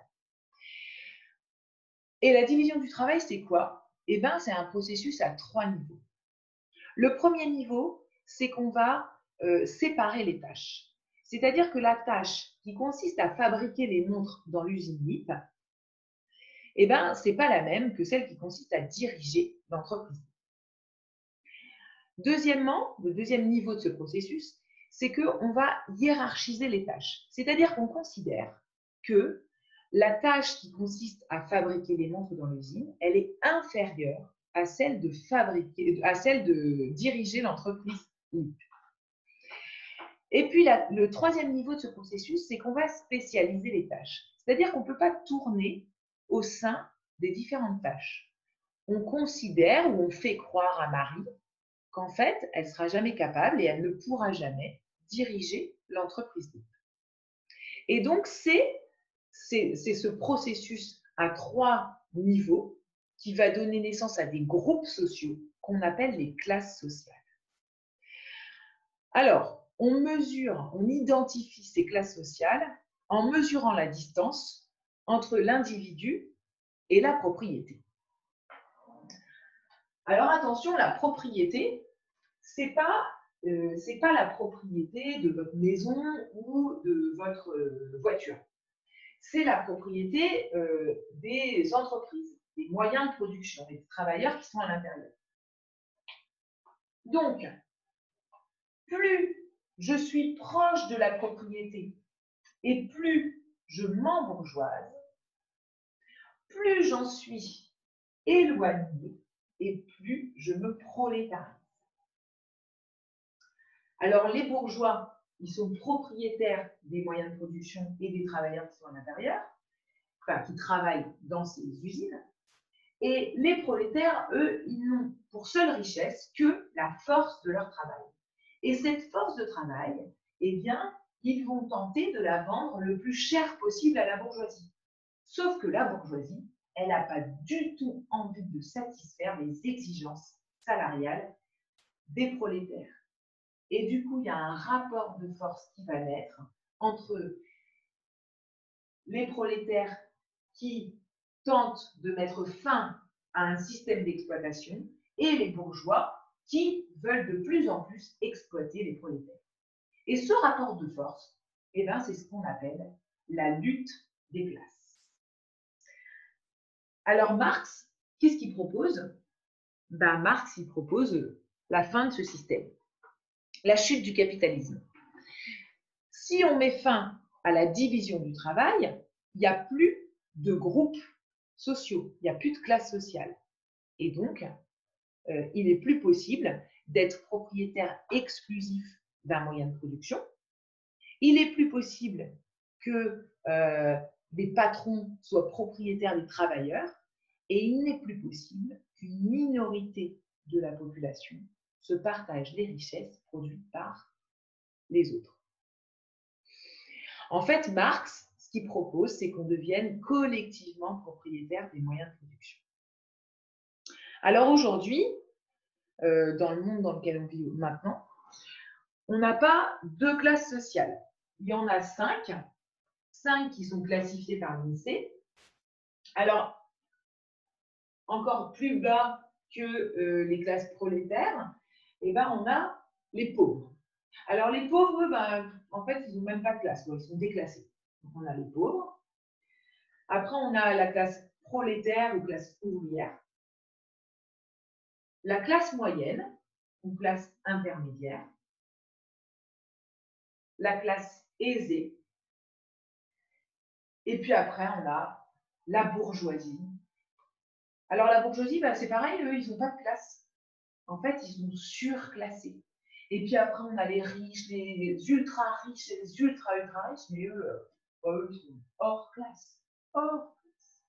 Et la division du travail, c'est quoi? Eh bien, c'est un processus à 3 niveaux. Le premier niveau, c'est qu'on va séparer les tâches. C'est-à-dire que la tâche qui consiste à fabriquer les montres dans l'usine LIP, eh bien, ce n'est pas la même que celle qui consiste à diriger l'entreprise. Deuxièmement, le deuxième niveau de ce processus, c'est qu'on va hiérarchiser les tâches. C'est-à-dire qu'on considère que la tâche qui consiste à fabriquer les montres dans l'usine, elle est inférieure à celle de diriger l'entreprise LIP. Et puis, le troisième niveau de ce processus, c'est qu'on va spécialiser les tâches. C'est-à-dire qu'on ne peut pas tourner au sein des différentes tâches. On considère ou on fait croire à Marie qu'en fait, elle ne sera jamais capable et elle ne pourra jamais diriger l'entreprise. Et donc, c'est ce processus à 3 niveaux qui va donner naissance à des groupes sociaux qu'on appelle les classes sociales. Alors, on identifie ces classes sociales en mesurant la distance entre l'individu et la propriété. Alors attention, la propriété, c'est pas la propriété de votre maison ou de votre voiture. C'est la propriété des entreprises, des moyens de production, des travailleurs qui sont à l'intérieur. Donc, plus je suis proche de la propriété et plus je m'embourgeoise, plus j'en suis éloignée et plus je me prolétarise. Alors, les bourgeois, ils sont propriétaires des moyens de production et des travailleurs qui sont à l'intérieur, enfin, qui travaillent dans ces usines. Et les prolétaires, eux, ils n'ont pour seule richesse que la force de leur travail. Et cette force de travail, eh bien, ils vont tenter de la vendre le plus cher possible à la bourgeoisie. Sauf que la bourgeoisie, elle n'a pas du tout envie de satisfaire les exigences salariales des prolétaires. Et du coup, il y a un rapport de force qui va naître entre les prolétaires qui tentent de mettre fin à un système d'exploitation et les bourgeois qui veulent de plus en plus exploiter les prolétaires. Et ce rapport de force, eh ben, c'est ce qu'on appelle la lutte des classes. Alors Marx, qu'est-ce qu'il propose? Ben, Marx, il propose la fin de ce système, la chute du capitalisme. Si on met fin à la division du travail, il n'y a plus de groupes sociaux, il n'y a plus de classe sociale. Et donc, il n'est plus possible d'être propriétaire exclusif d'un moyen de production. Il n'est plus possible que les patrons soient propriétaires des travailleurs. Et il n'est plus possible qu'une minorité de la population se partage les richesses produites par les autres. En fait, Marx, ce qu'il propose, c'est qu'on devienne collectivement propriétaire des moyens de production. Alors aujourd'hui, dans le monde dans lequel on vit maintenant, on n'a pas deux classes sociales. Il y en a 5 qui sont classifiées par l'INSEE. Alors, encore plus bas que les classes prolétaires, eh ben, on a les pauvres. Alors, les pauvres, ben, en fait, ils n'ont même pas de classe, ils sont déclassés. Donc, on a les pauvres. Après, on a la classe prolétaire ou classe ouvrière. La classe moyenne ou classe intermédiaire. La classe aisée. Et puis après, on a la bourgeoisie. Alors, la bourgeoisie, ben, c'est pareil, eux, ils n'ont pas de classe. En fait, ils sont surclassés. Et puis après, on a les riches, les ultra riches et les ultra riches, mais eux, ils sont hors classe. Hors classe.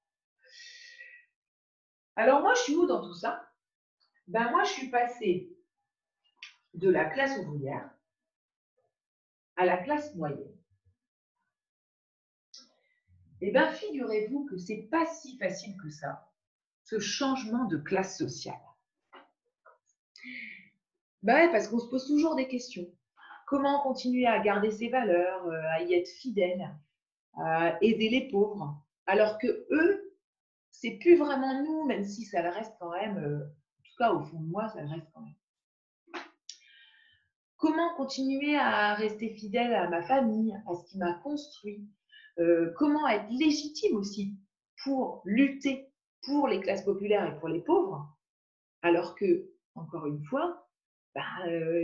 Alors moi, je suis où dans tout ça? Ben moi, je suis passée de la classe ouvrière à la classe moyenne. Eh bien, figurez-vous que ce n'est pas si facile que ça, ce changement de classe sociale. Ben, parce qu'on se pose toujours des questions. Comment continuer à garder ses valeurs, à y être fidèle, à aider les pauvres, alors que eux, c'est plus vraiment nous, même si ça le reste quand même, en tout cas au fond de moi, ça le reste quand même. Comment continuer à rester fidèle à ma famille, à ce qui m'a construit? Comment être légitime aussi pour lutter pour les classes populaires et pour les pauvres, alors que, encore une fois,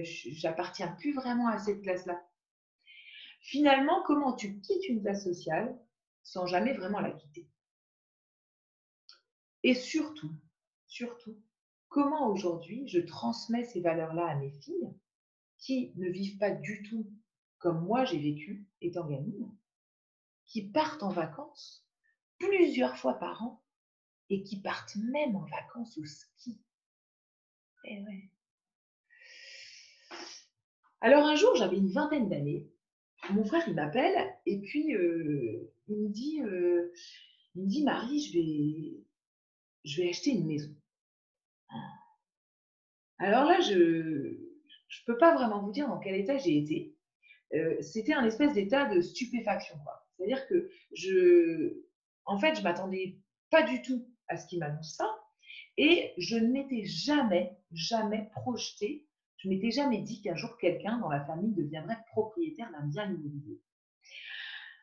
j'appartiens plus vraiment à cette classe-là. Finalement, comment tu quittes une classe sociale sans jamais vraiment la quitter? Et surtout, comment aujourd'hui je transmets ces valeurs-là à mes filles qui ne vivent pas du tout comme moi j'ai vécu étant gamine, qui partent en vacances plusieurs fois par an et qui partent même en vacances au ski. Eh ouais. Alors un jour, j'avais une vingtaine d'années, mon frère il m'appelle et puis il me dit Marie, je vais acheter une maison. Alors là, je ne peux pas vraiment vous dire dans quel état j'ai été. C'était un espèce d'état de stupéfaction, quoi. C'est-à-dire que en fait, je ne m'attendais pas du tout à ce qu'il m'annonce ça et je ne m'étais jamais projetée, je ne m'étais jamais dit qu'un jour quelqu'un dans la famille deviendrait propriétaire d'un bien immobilier.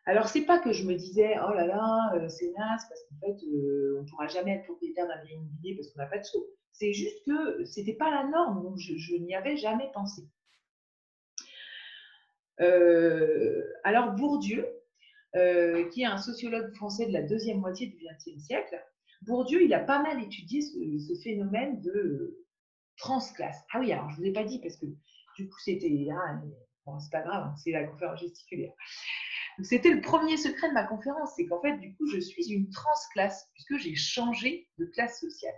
Alors, c'est pas que je me disais, oh là là, c'est naze, parce qu'en fait, on ne pourra jamais être propriétaire d'un bien immobilier parce qu'on n'a pas de sous. C'est juste que ce n'était pas la norme, donc je n'y avais jamais pensé. Alors, Bourdieu, qui est un sociologue français de la deuxième moitié du XXe siècle, Bourdieu, il a pas mal étudié ce phénomène de transclasse. Ah oui, alors je ne vous ai pas dit parce que du coup, c'était. Bon, c'est pas grave, c'est la conférence gesticulaire. C'était le premier secret de ma conférence, c'est qu'en fait, du coup, je suis une transclasse, puisque j'ai changé de classe sociale.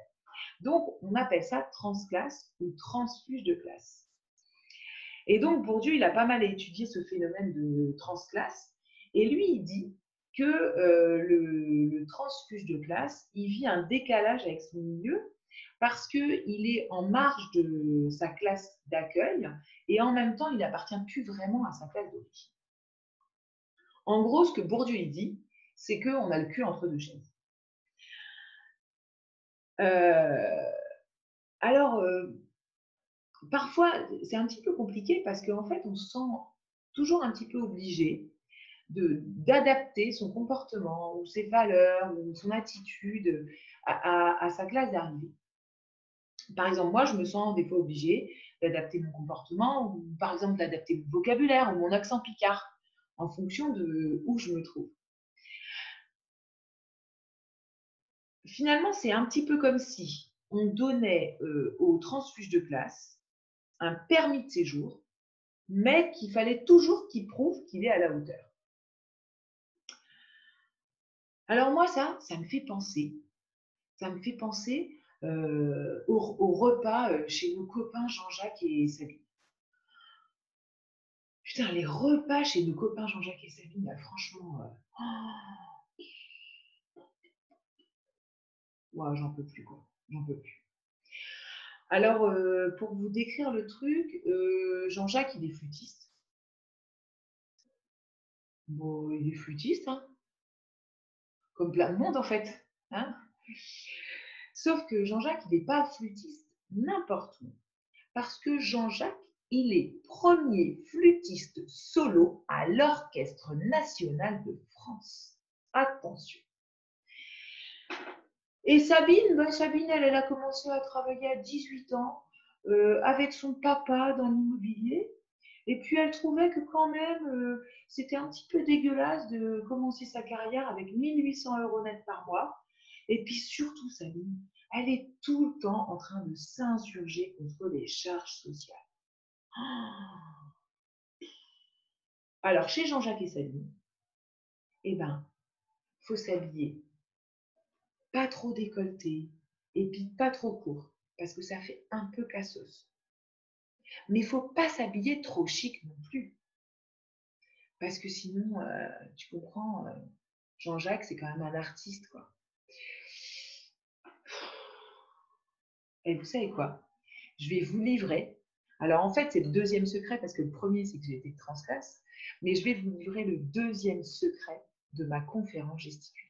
Donc, on appelle ça transclasse ou transfuge de classe. Et donc, Bourdieu, il a pas mal étudié ce phénomène de transclasse, et lui, il dit que le transfuge de classe, il vit un décalage avec son milieu parce qu'il est en marge de sa classe d'accueil et en même temps, il n'appartient plus vraiment à sa classe d'origine. En gros, ce que Bourdieu il dit, c'est qu'on a le cul entre deux chaises. Alors, parfois, c'est un petit peu compliqué parce qu'en fait, on se sent toujours un petit peu obligé d'adapter son comportement ou ses valeurs ou son attitude à sa classe d'arrivée. Par exemple, moi, je me sens des fois obligée d'adapter mon comportement ou par exemple d'adapter mon vocabulaire ou mon accent picard en fonction de où je me trouve. Finalement, c'est un petit peu comme si on donnait au transfuge de classe un permis de séjour, mais qu'il fallait toujours qu'il prouve qu'il est à la hauteur. Alors moi, ça me fait penser. Ça me fait penser au repas chez nos copains Jean-Jacques et Sabine. Putain, les repas chez nos copains Jean-Jacques et Sabine, là, franchement, ouais, j'en peux plus, quoi. J'en peux plus. Alors, pour vous décrire le truc, Jean-Jacques, il est flûtiste. Bon, il est flûtiste, hein, comme plein de monde, en fait. Hein. Sauf que Jean-Jacques, il n'est pas flûtiste n'importe où. Parce que Jean-Jacques, il est premier flûtiste solo à l'Orchestre national de France. Attention. Et Sabine, Sabine, elle a commencé à travailler à 18 ans avec son papa dans l'immobilier. Et puis elle trouvait que quand même, c'était un petit peu dégueulasse de commencer sa carrière avec 1800 € net par mois. Et puis surtout, Sabine, elle est tout le temps en train de s'insurger contre les charges sociales. Alors, chez Jean-Jacques et Sabine, eh ben, faut s'habiller pas trop décolleté et puis pas trop court, parce que ça fait un peu cassos. Mais il faut pas s'habiller trop chic non plus, parce que sinon, tu comprends, Jean-Jacques, c'est quand même un artiste, quoi. Et vous savez quoi? Je vais vous livrer. Alors en fait, c'est le deuxième secret, parce que le premier, c'est que j'ai été transclasse, mais je vais vous livrer le deuxième secret de ma conférence gesticulée.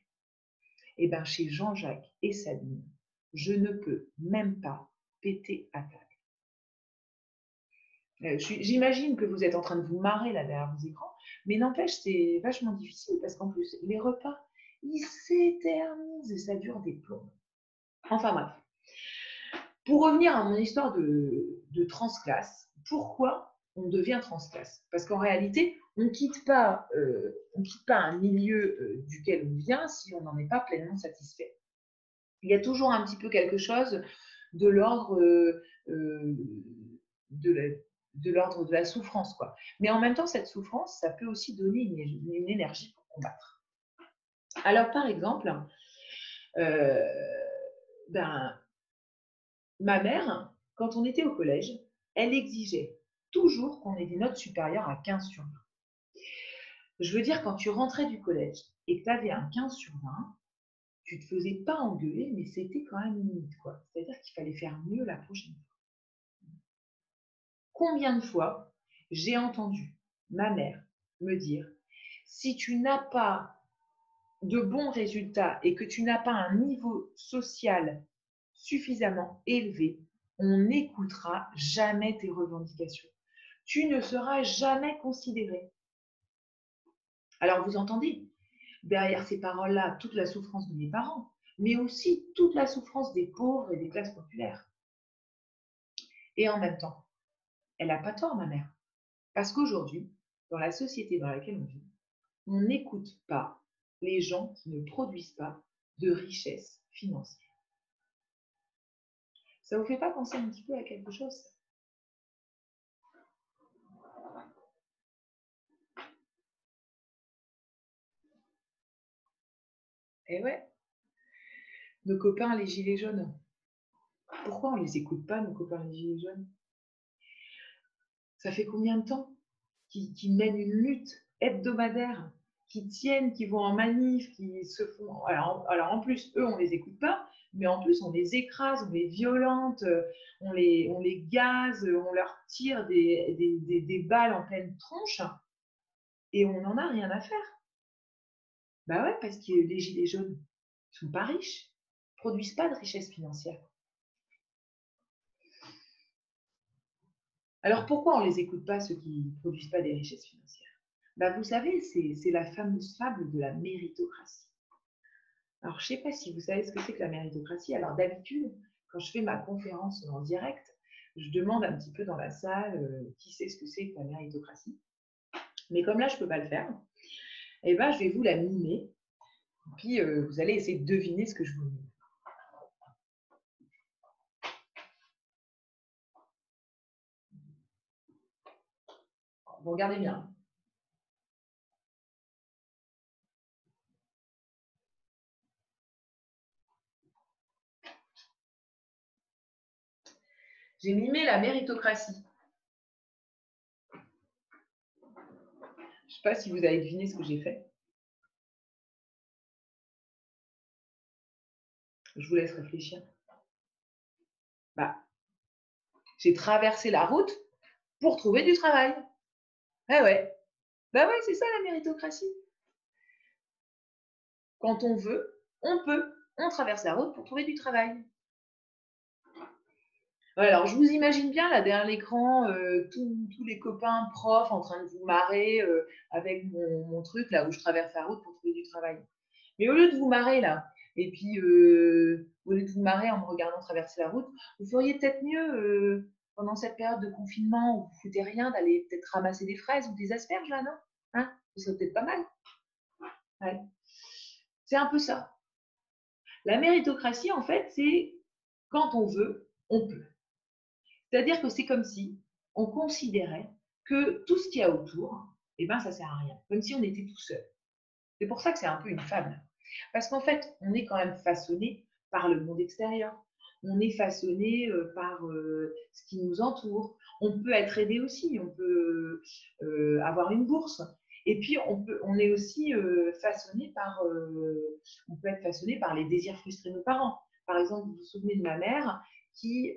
Eh bien, chez Jean-Jacques et Sabine, je ne peux même pas péter à table. J'imagine que vous êtes en train de vous marrer là derrière vos écrans, mais n'empêche, c'est vachement difficile parce qu'en plus, les repas, ils s'éternisent et ça dure des plombs. Enfin bref. Pour revenir à mon histoire de transclasse, pourquoi on devient transclasse? Parce qu'en réalité, on ne quitte pas un milieu duquel on vient si on n'en est pas pleinement satisfait. Il y a toujours un petit peu quelque chose de l'ordre de la souffrance, quoi. Mais en même temps, cette souffrance, ça peut aussi donner une énergie pour combattre. Alors, par exemple, ma mère, quand on était au collège, elle exigeait toujours qu'on ait des notes supérieures à 15 sur 20. Je veux dire, quand tu rentrais du collège et que tu avais un 15 sur 20, tu te faisais pas engueuler, mais c'était quand même limite, quoi. C'est-à-dire qu'il fallait faire mieux la prochaine fois. Combien de fois j'ai entendu ma mère me dire, si tu n'as pas de bons résultats et que tu n'as pas un niveau social suffisamment élevé, on n'écoutera jamais tes revendications. Tu ne seras jamais considéré. Alors vous entendez, derrière ces paroles-là, toute la souffrance de mes parents, mais aussi toute la souffrance des pauvres et des classes populaires. Et en même temps, elle n'a pas tort, ma mère. Parce qu'aujourd'hui, dans la société dans laquelle on vit, on n'écoute pas les gens qui ne produisent pas de richesse financière. Ça vous fait pas penser un petit peu à quelque chose? Eh ouais, nos copains les gilets jaunes. Pourquoi on ne les écoute pas, nos copains les gilets jaunes? Ça fait combien de temps qu'ils mènent une lutte hebdomadaire qui tiennent, qui vont en manif, qui se font… Alors en plus, eux, on ne les écoute pas, mais en plus, on les écrase, on les violente, on les gaze, on leur tire des balles en pleine tronche et on n'en a rien à faire. Bah ouais, parce que les gilets jaunes ne sont pas riches, ne produisent pas de richesse financière. Alors pourquoi on ne les écoute pas, ceux qui ne produisent pas des richesses financières? Bah, vous savez, c'est la fameuse fable de la méritocratie. Alors, je ne sais pas si vous savez ce que c'est que la méritocratie. Alors, d'habitude, quand je fais ma conférence en direct, je demande un petit peu dans la salle qui sait ce que c'est que la méritocratie. Mais comme là, je ne peux pas le faire, eh ben, je vais vous la mimer. Puis, vous allez essayer de deviner ce que je vous mime. Vous regardez bien. J'ai mimé la méritocratie. Je ne sais pas si vous avez deviné ce que j'ai fait. Je vous laisse réfléchir. Bah, j'ai traversé la route pour trouver du travail. Ah ouais. Bah ouais, c'est ça la méritocratie. Quand on veut, on peut. On traverse la route pour trouver du travail. Ouais, alors, je vous imagine bien là derrière l'écran, tous les copains profs en train de vous marrer avec mon truc là où je traverse la route pour trouver du travail. Mais au lieu de vous marrer là, et puis au lieu de vous marrer en me regardant traverser la route, vous feriez peut-être mieux pendant cette période de confinement où vous foutez rien d'aller peut-être ramasser des fraises ou des asperges là, non? Hein? Ce serait peut-être pas mal. Ouais. C'est un peu ça. La méritocratie, en fait, c'est quand on veut, on peut. C'est-à-dire que c'est comme si on considérait que tout ce qu'il y a autour, eh ben, ça ne sert à rien, comme si on était tout seul. C'est pour ça que c'est un peu une fable. Parce qu'en fait, on est quand même façonné par le monde extérieur. On est façonné par ce qui nous entoure. On peut être aidé aussi, on peut avoir une bourse. Et puis, on est aussi façonné on peut être façonné par les désirs frustrés de nos parents. Par exemple, vous vous souvenez de ma mère qui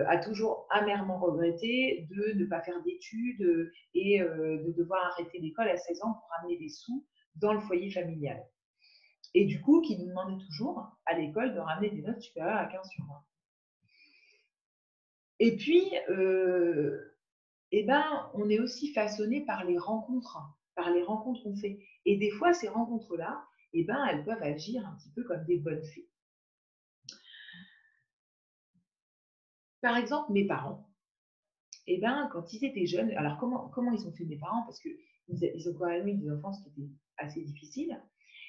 a toujours amèrement regretté de ne pas faire d'études et de devoir arrêter l'école à 16 ans pour amener des sous dans le foyer familial. Et du coup, qui nous demandait toujours à l'école de ramener des notes supérieures à 15 sur 20. Et puis, eh ben, on est aussi façonné par les rencontres qu'on fait. Et des fois, ces rencontres-là, eh ben, elles peuvent agir un petit peu comme des bonnes fées. Par exemple, mes parents, eh ben, quand ils étaient jeunes, alors comment ils ont fait mes parents? Parce qu'ils ont quand même eu des enfances qui étaient assez difficiles.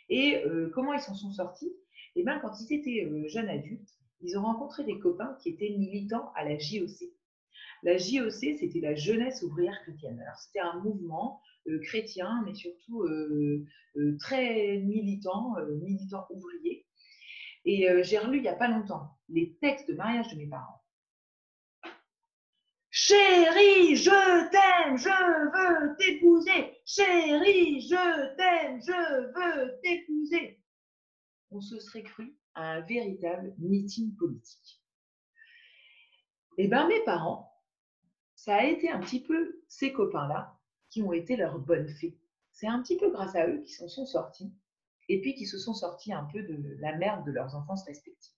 Et comment ils s'en sont sortis? Eh ben, quand ils étaient jeunes adultes, ils ont rencontré des copains qui étaient militants à la JOC. La JOC, c'était la Jeunesse ouvrière chrétienne. Alors, c'était un mouvement chrétien, mais surtout très militant ouvrier. Et j'ai relu il n'y a pas longtemps les textes de mariage de mes parents. Chérie, je t'aime, je veux t'épouser. Chérie, je t'aime, je veux t'épouser. On se serait cru à un véritable meeting politique. Eh bien, mes parents, ça a été un petit peu ces copains-là qui ont été leurs bonnes fées. C'est un petit peu grâce à eux qu'ils s'en sont sortis et puis qui se sont sortis un peu de la merde de leurs enfances respectives.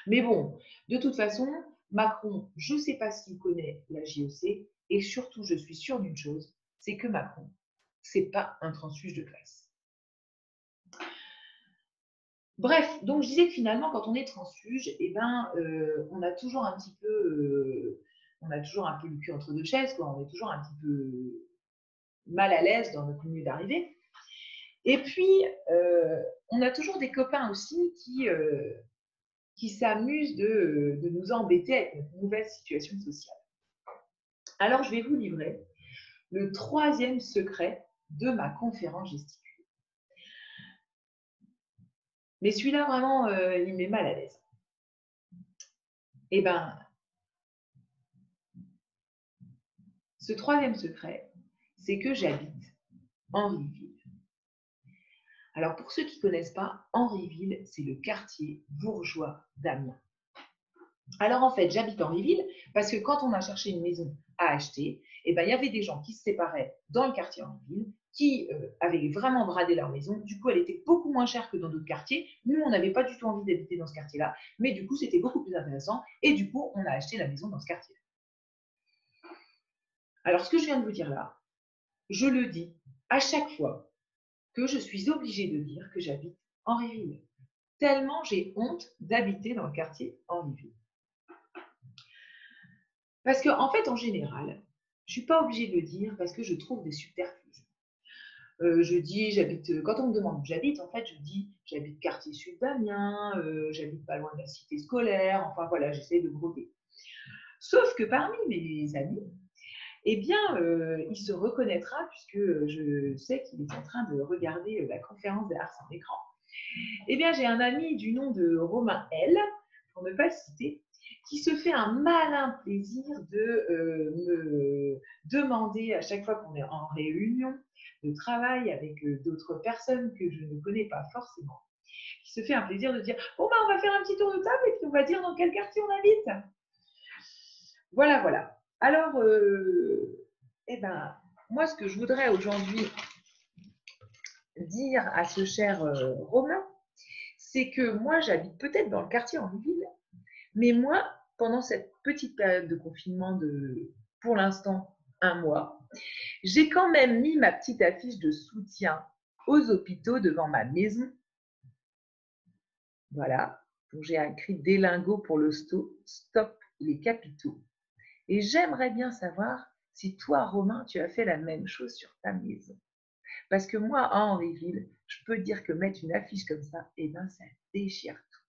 Mais bon, de toute façon, Macron, je ne sais pas s'il connaît la JOC et surtout, je suis sûre d'une chose, c'est que Macron, c'est pas un transfuge de classe. Bref, donc je disais que finalement, quand on est transfuge, eh ben, on a toujours un petit peu, le cul entre deux chaises, quoi. On est toujours un petit peu mal à l'aise dans notre milieu d'arrivée. Et puis, on a toujours des copains aussi qui s'amusent de nous embêter avec notre nouvelle situation sociale. Alors, je vais vous livrer le 3e secret de ma conférence gesticule. Mais celui-là, vraiment, il met mal à l'aise. Eh bien, ce 3e secret, c'est que j'habite Henryville. Alors, pour ceux qui ne connaissent pas, Henryville, c'est le quartier bourgeois d'Amiens. Alors, en fait, j'habite Henryville parce que quand on a cherché une maison à acheter, il y avait des gens qui se séparaient dans le quartier Henryville, qui avaient vraiment bradé leur maison. Du coup, elle était beaucoup moins chère que dans d'autres quartiers. Nous, on n'avait pas du tout envie d'habiter dans ce quartier-là, mais du coup, c'était beaucoup plus intéressant. Et du coup, on a acheté la maison dans ce quartier. Alors, ce que je viens de vous dire là, je le dis à chaque fois que je suis obligée de dire que j'habite Henryville. Tellement j'ai honte d'habiter dans le quartier Henryville. Parce qu'en fait, en général, je ne suis pas obligée de le dire parce que je trouve des subterfuges. Je dis, j'habite, quand on me demande où j'habite, en fait, je dis, j'habite quartier sud d'Amiens, j'habite pas loin de la cité scolaire, enfin voilà, j'essaie de broder. Sauf que parmi mes amis, il se reconnaîtra puisque je sais qu'il est en train de regarder la conférence derrière son écran. J'ai un ami du nom de Romain L, pour ne pas le citer, qui se fait un malin plaisir de me demander à chaque fois qu'on est en réunion de travail avec d'autres personnes que je ne connais pas forcément, qui se fait un plaisir de dire « Bon, on va faire un petit tour de table et puis on va dire dans quel quartier on habite. » Voilà, voilà. Alors, moi, ce que je voudrais aujourd'hui dire à ce cher Romain, c'est que moi, j'habite peut-être dans le quartier Henryville, mais moi, pendant cette petite période de confinement de, pour l'instant, 1 mois, j'ai quand même mis ma petite affiche de soutien aux hôpitaux devant ma maison. Voilà, donc j'ai écrit des lingots pour le stop les capitaux. Et j'aimerais bien savoir si toi, Romain, tu as fait la même chose sur ta maison. Parce que moi, à Henryville, je peux dire que mettre une affiche comme ça, ça déchire tout.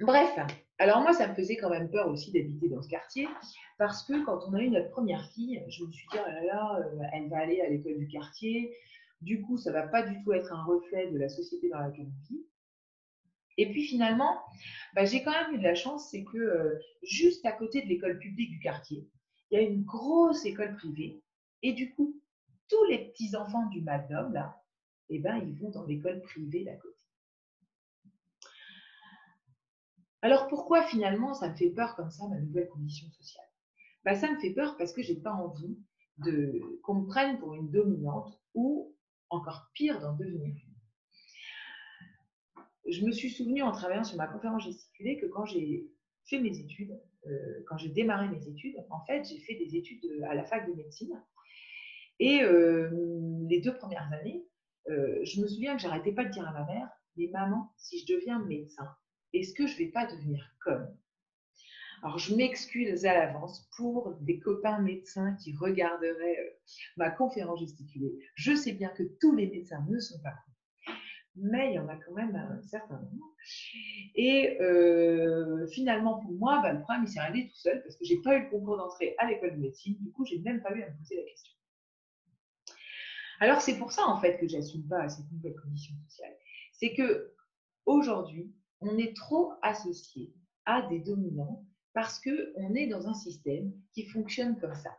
Bref, alors moi, ça me faisait quand même peur aussi d'habiter dans ce quartier, parce que quand on a eu notre première fille, je me suis dit, oh là là, elle va aller à l'école du quartier, du coup, ça ne va pas du tout être un reflet de la société dans laquelle on vit. Et puis finalement, j'ai quand même eu de la chance, c'est que juste à côté de l'école publique du quartier, il y a une grosse école privée. Et du coup, tous les petits-enfants du Magnum, là, ils vont dans l'école privée d'à côté. Alors pourquoi finalement ça me fait peur comme ça, ma nouvelle condition sociale? Ça me fait peur parce que j'ai pas envie qu'on me prenne pour une dominante ou encore pire, d'en devenir une. Je me suis souvenu en travaillant sur ma conférence gesticulée que quand j'ai fait mes études, quand j'ai démarré mes études, en fait, j'ai fait des études à la fac de médecine. Et les 2 premières années, je me souviens que j'arrêtais pas de dire à ma mère, mais maman, si je deviens médecin, est-ce que je vais pas devenir comme? Alors, je m'excuse à l'avance pour des copains médecins qui regarderaient ma conférence gesticulée. Je sais bien que tous les médecins ne sont pas cons, mais il y en a quand même un certain nombre. Et finalement, pour moi, le problème, il s'est réglé tout seul parce que j'ai pas eu le concours d'entrée à l'école de médecine. Du coup, j'ai même pas eu à me poser la question. Alors, c'est pour ça, en fait, que j'assume pas cette nouvelle condition sociale. C'est que aujourd'hui, on est trop associé à des dominants parce qu'on est dans un système qui fonctionne comme ça.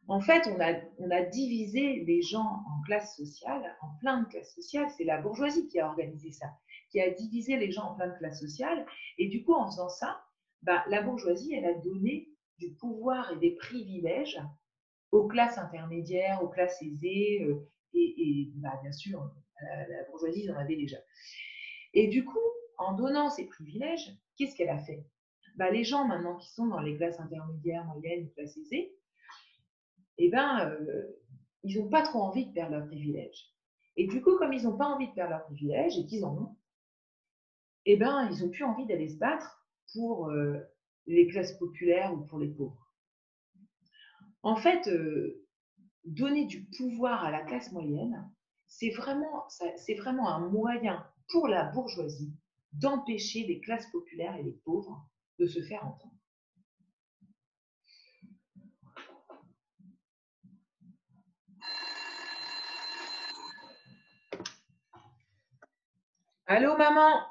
En fait, on a divisé les gens en classes sociales, en plein de classes sociales. C'est la bourgeoisie qui a organisé ça, qui a divisé les gens en plein de classes sociales. Et du coup, en faisant ça, la bourgeoisie, elle a donné du pouvoir et des privilèges aux classes intermédiaires, aux classes aisées, et bien sûr, la bourgeoisie, ils en avait déjà. Et du coup, en donnant ces privilèges, qu'est-ce qu'elle a fait? Les gens maintenant qui sont dans les classes intermédiaires, moyennes, classes aisées, ils n'ont pas trop envie de perdre leurs privilèges. Et du coup, comme ils n'ont pas envie de perdre leurs privilèges et qu'ils en ont, ils n'ont plus envie d'aller se battre pour les classes populaires ou pour les pauvres. En fait, donner du pouvoir à la classe moyenne, c'est vraiment un moyen pour la bourgeoisie d'empêcher les classes populaires et les pauvres de se faire entendre. Allô, maman?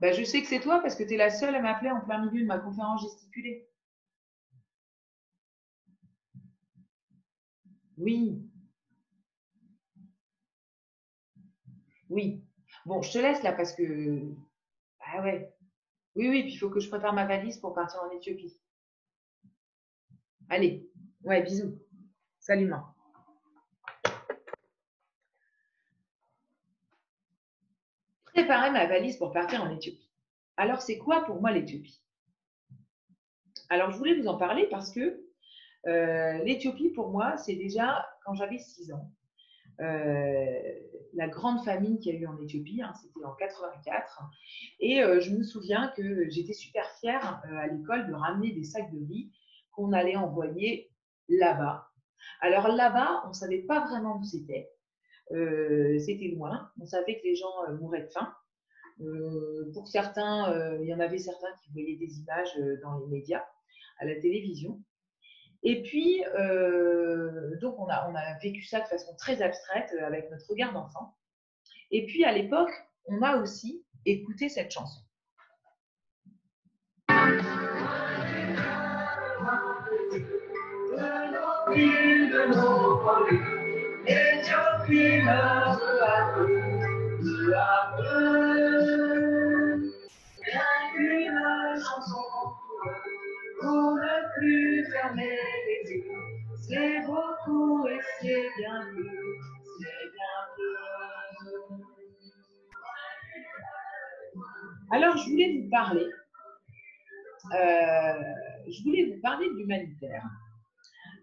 Je sais que c'est toi parce que tu es la seule à m'appeler en plein milieu de ma conférence gesticulée. Oui, oui. Bon, je te laisse là parce que... Ah ouais. Oui, oui, puis il faut que je prépare ma valise pour partir en Éthiopie. Allez, ouais, bisous. Salut, maman. Préparer ma valise pour partir en Éthiopie. Alors, c'est quoi pour moi l'Éthiopie? Alors, je voulais vous en parler parce que l'Éthiopie, pour moi, c'est déjà quand j'avais 6 ans. Euh, la grande famine qu'il y a eu en Éthiopie, hein, c'était en 84. Et je me souviens que j'étais super fière à l'école de ramener des sacs de riz qu'on allait envoyer là-bas. Alors là-bas, on ne savait pas vraiment où c'était. C'était loin. On savait que les gens mouraient de faim. Pour certains, il y en avait certains qui voyaient des images dans les médias, à la télévision. Et puis, donc, on a vécu ça de façon très abstraite avec notre regard d'enfant. Et puis, à l'époque, on a aussi écouté cette chanson. De nos foyers, l'Éthiopie meurt peu à peu. Rien qu'une chanson pour ne plus fermer les yeux. C'est beaucoup et c'est bien peu, c'est bien peu. Alors, je voulais vous parler de l'humanitaire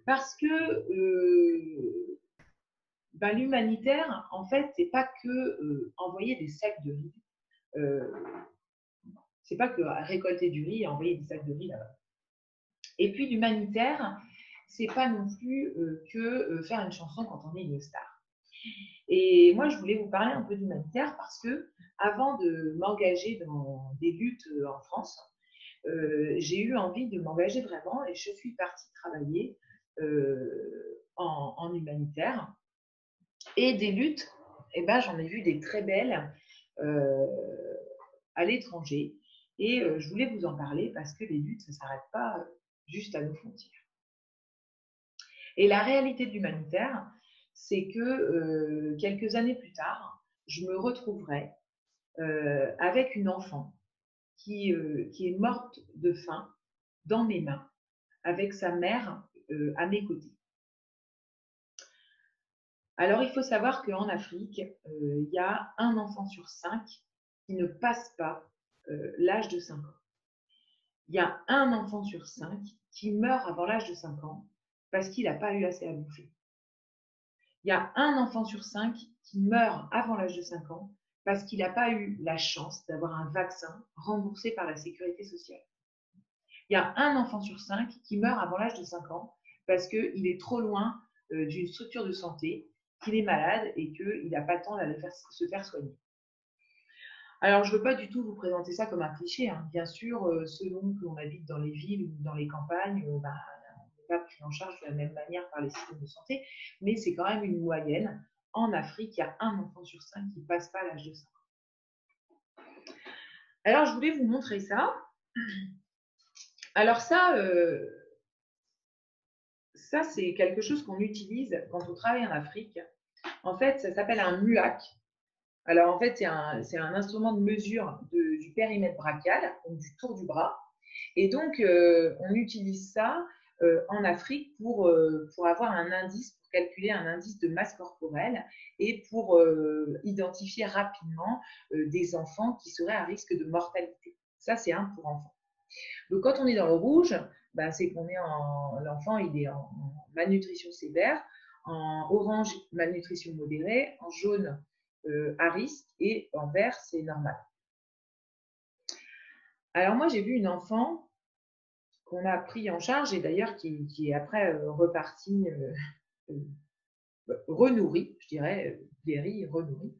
parce que l'humanitaire, en fait, c'est pas que envoyer des sacs de riz, c'est pas que récolter du riz et envoyer des sacs de riz là-bas. Et puis l'humanitaire, c'est pas non plus que faire une chanson quand on est une star. Et moi, je voulais vous parler un peu d'humanitaire parce que avant de m'engager dans des luttes en France, j'ai eu envie de m'engager vraiment et je suis partie travailler en humanitaire. Et des luttes, eh ben, j'en ai vu des très belles euh, à l'étranger. Et je voulais vous en parler parce que les luttes, ça ne s'arrête pas juste à nos frontières. Et la réalité de l'humanitaire, c'est que quelques années plus tard, je me retrouverai avec une enfant qui est morte de faim dans mes mains, avec sa mère à mes côtés. Alors, il faut savoir qu'en Afrique, il y a un enfant sur 5 qui ne passe pas l'âge de 5 ans. Il y a un enfant sur 5 qui meurt avant l'âge de 5 ans parce qu'il n'a pas eu assez à bouffer. Il y a un enfant sur 5 qui meurt avant l'âge de 5 ans parce qu'il n'a pas eu la chance d'avoir un vaccin remboursé par la sécurité sociale. Il y a un enfant sur 5 qui meurt avant l'âge de 5 ans parce qu'il est trop loin d'une structure de santé, qu'il est malade et qu'il n'a pas le temps d'aller se faire soigner. Alors, je ne veux pas du tout vous présenter ça comme un cliché. Hein. Bien sûr, selon que l'on habite dans les villes ou dans les campagnes, on n'est pas pris en charge de la même manière par les systèmes de santé, mais c'est quand même une moyenne. En Afrique, il y a un enfant sur 5 qui ne passe pas l'âge de 5 ans. Alors, je voulais vous montrer ça. Alors ça c'est quelque chose qu'on utilise quand on travaille en Afrique. En fait, ça s'appelle un MUAC. Alors, en fait, c'est un instrument de mesure du périmètre brachial, donc du tour du bras. Et donc, on utilise ça en Afrique pour avoir un indice, pour calculer un indice de masse corporelle et pour identifier rapidement des enfants qui seraient à risque de mortalité. Ça, c'est un pour enfants. Donc, quand on est dans le rouge, c'est qu'on est l'enfant, il est en malnutrition sévère, en orange, malnutrition modérée, en jaune, à risque, et en vert, c'est normal. Alors moi, j'ai vu une enfant qu'on a pris en charge et d'ailleurs qui est après repartie renourrie, je dirais, guérie, renourrie.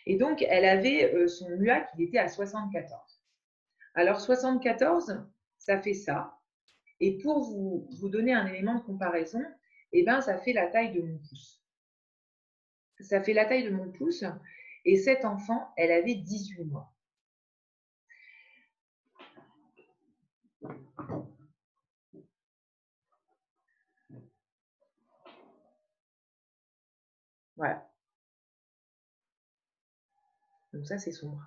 Et donc, elle avait son MUAC, il était à 74. Alors 74, ça fait ça. Et pour vous donner un élément de comparaison, eh ben, ça fait la taille de mon pouce. Ça fait la taille de mon pouce. Et cette enfant, elle avait 18 mois. Donc ça, c'est sombre.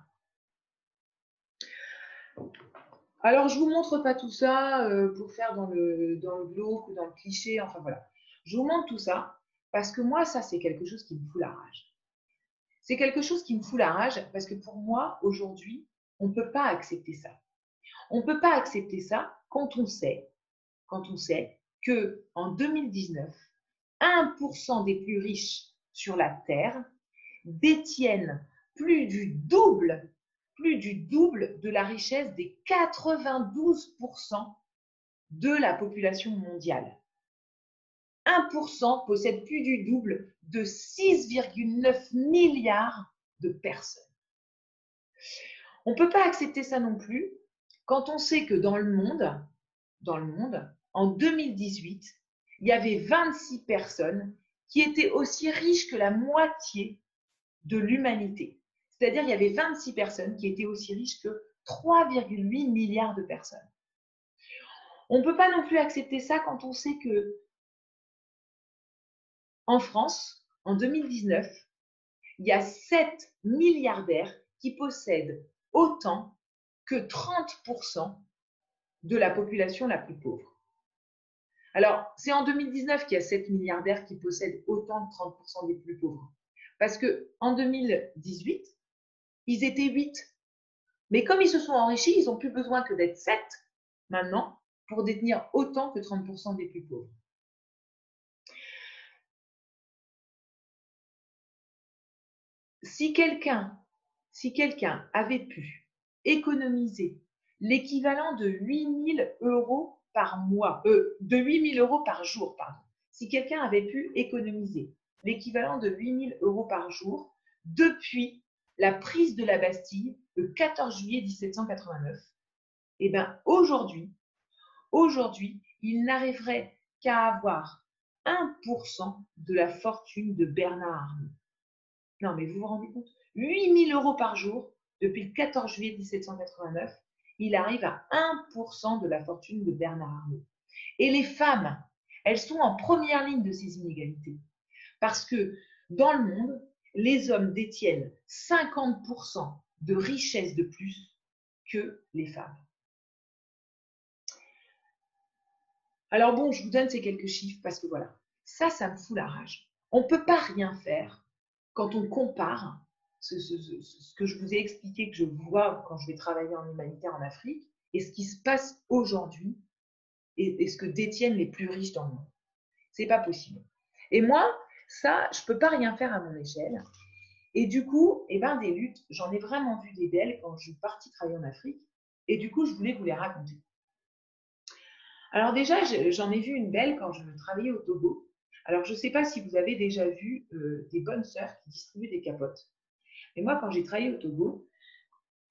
Alors, je vous montre pas tout ça pour faire dans le glauque ou dans le cliché, enfin voilà. Je vous montre tout ça parce que moi, ça, c'est quelque chose qui me fout la rage. C'est quelque chose qui me fout la rage parce que pour moi, aujourd'hui, on ne peut pas accepter ça. On ne peut pas accepter ça quand on sait que en 2019, 1% des plus riches sur la Terre détiennent plus du double de la richesse des 92% de la population mondiale. 1% possède plus du double de 6,9 milliards de personnes. On ne peut pas accepter ça non plus quand on sait que dans le monde, en 2018, il y avait 26 personnes qui étaient aussi riches que la moitié de l'humanité. C'est-à-dire il y avait 26 personnes qui étaient aussi riches que 3,8 milliards de personnes. On ne peut pas non plus accepter ça quand on sait que en France, en 2019, il y a 7 milliardaires qui possèdent autant que 30% de la population la plus pauvre. Alors, c'est en 2019 qu'il y a 7 milliardaires qui possèdent autant de 30% des plus pauvres. Parce qu'en 2018, ils étaient 8. Mais comme ils se sont enrichis, ils n'ont plus besoin que d'être 7 maintenant pour détenir autant que 30% des plus pauvres. Si quelqu'un avait pu économiser l'équivalent de 8 000 euros par mois, de 8 000 euros par jour, pardon. Si quelqu'un avait pu économiser l'équivalent de 8 000 euros par jour depuis la prise de la Bastille le 14 juillet 1789, eh bien aujourd'hui, il n'arriverait qu'à avoir 1% de la fortune de Bernard Arnault. Non, mais vous vous rendez compte, 8 000 euros par jour depuis le 14 juillet 1789, il arrive à 1% de la fortune de Bernard Arnault. Et les femmes, elles sont en première ligne de ces inégalités. Parce que dans le monde, les hommes détiennent 50% de richesse de plus que les femmes. Alors bon, je vous donne ces quelques chiffres parce que voilà, ça me fout la rage. On ne peut pas rien faire quand on compare ce que je vous ai expliqué, que je vois quand je vais travailler en humanitaire en Afrique, et ce qui se passe aujourd'hui, et ce que détiennent les plus riches dans le monde. C'est pas possible. Et moi, ça, je peux pas rien faire à mon échelle. Et du coup, des luttes, j'en ai vraiment vu des belles quand je suis partie travailler en Afrique. Et du coup, je voulais vous les raconter. Alors déjà, j'en ai vu une belle quand je travaillais au Togo. Alors, je ne sais pas si vous avez déjà vu des bonnes sœurs qui distribuent des capotes. Et moi, quand j'ai travaillé au Togo,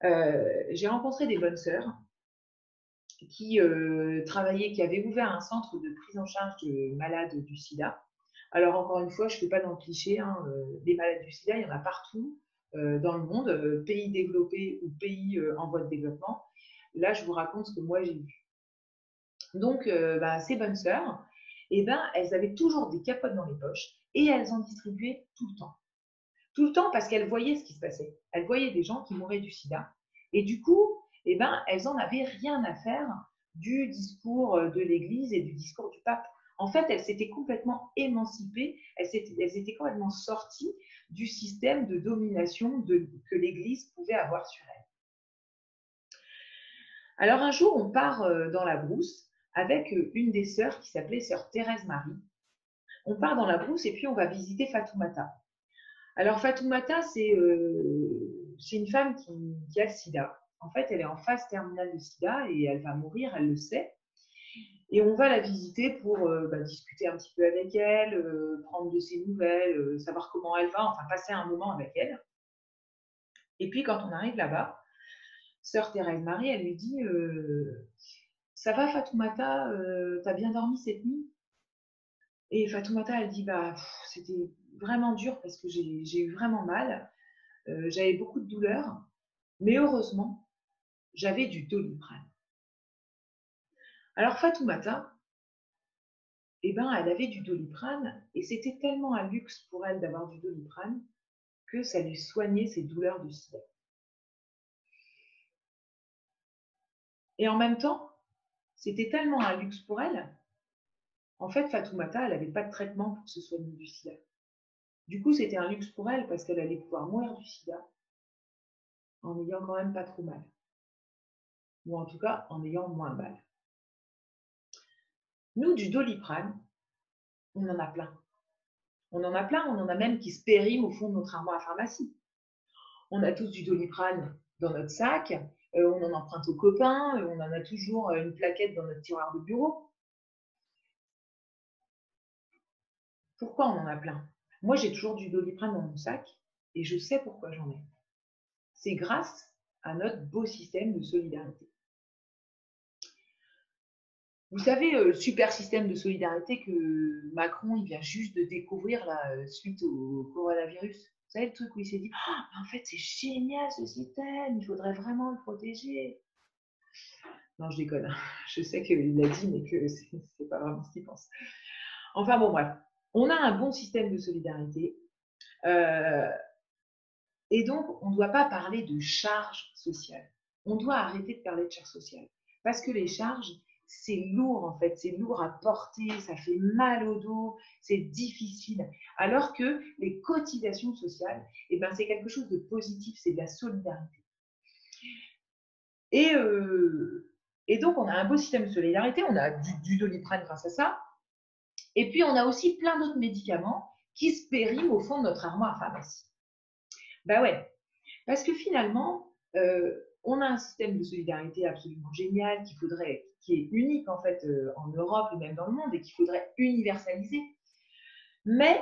j'ai rencontré des bonnes sœurs qui travaillaient, qui avaient ouvert un centre de prise en charge de malades du sida. Alors, encore une fois, je ne fais pas dans le cliché, hein, les malades du sida, il y en a partout dans le monde, pays développés ou pays en voie de développement. Là, je vous raconte ce que moi j'ai vu. Donc, ces bonnes sœurs, elles avaient toujours des capotes dans les poches et elles en distribuaient tout le temps. Tout le temps parce qu'elles voyaient ce qui se passait. Elles voyaient des gens qui mouraient du sida. Et du coup, elles n'en avaient rien à faire du discours de l'Église et du discours du pape. En fait, elles s'étaient complètement émancipées, elles étaient complètement sorties du système de domination que l'Église pouvait avoir sur elles. Alors un jour, on part dans la brousse avec une des sœurs qui s'appelait sœur Thérèse Marie. On part dans la brousse et puis on va visiter Fatoumata. Alors Fatoumata, c'est une femme qui a le sida. En fait, elle est en phase terminale de sida et elle va mourir, elle le sait. Et on va la visiter pour discuter un petit peu avec elle, prendre de ses nouvelles, savoir comment elle va, enfin passer un moment avec elle. Et puis quand on arrive là-bas, sœur Thérèse Marie, elle lui dit ça va Fatoumata, t'as bien dormi cette nuit? Et Fatoumata, elle dit c'était vraiment dur parce que j'ai eu vraiment mal, j'avais beaucoup de douleurs, mais heureusement, j'avais du Doliprane. Alors Fatoumata, elle avait du Doliprane et c'était tellement un luxe pour elle d'avoir du Doliprane que ça lui soignait ses douleurs de sida. Et en même temps, c'était tellement un luxe pour elle. En fait, Fatoumata, elle n'avait pas de traitement pour se soigner du sida. Du coup, c'était un luxe pour elle parce qu'elle allait pouvoir mourir du sida en n'ayant quand même pas trop mal. Ou en tout cas, en ayant moins mal. Nous, du Doliprane, on en a plein. On en a plein, on en a même qui se périment au fond de notre armoire à pharmacie. On a tous du Doliprane dans notre sac, on en emprunte aux copains, on en a toujours une plaquette dans notre tiroir de bureau. Pourquoi on en a plein? Moi, j'ai toujours du Doliprane dans mon sac et je sais pourquoi j'en ai. C'est grâce à notre beau système de solidarité. Vous savez, super système de solidarité que Macron il vient juste de découvrir là, suite au coronavirus. Vous savez le truc où il s'est dit en fait c'est génial ce système, il faudrait vraiment le protéger. Non, je déconne. Je sais qu'il l'a dit, mais que c'est pas vraiment ce qu'il pense. Enfin bon, bref. On a un bon système de solidarité. Et donc, on ne doit pas parler de charge sociale. On doit arrêter de parler de charge sociale. Parce que les charges, c'est lourd en fait, c'est lourd à porter, ça fait mal au dos, c'est difficile. Alors que les cotisations sociales, eh ben, c'est quelque chose de positif, c'est de la solidarité. Et donc, on a un beau système de solidarité, on a du Doliprane grâce à ça. Et puis, on a aussi plein d'autres médicaments qui se périment au fond de notre armoire à pharmacie. Ben ouais, parce que finalement, on a un système de solidarité absolument génial qui est unique en fait en Europe et même dans le monde et qu'il faudrait universaliser. Mais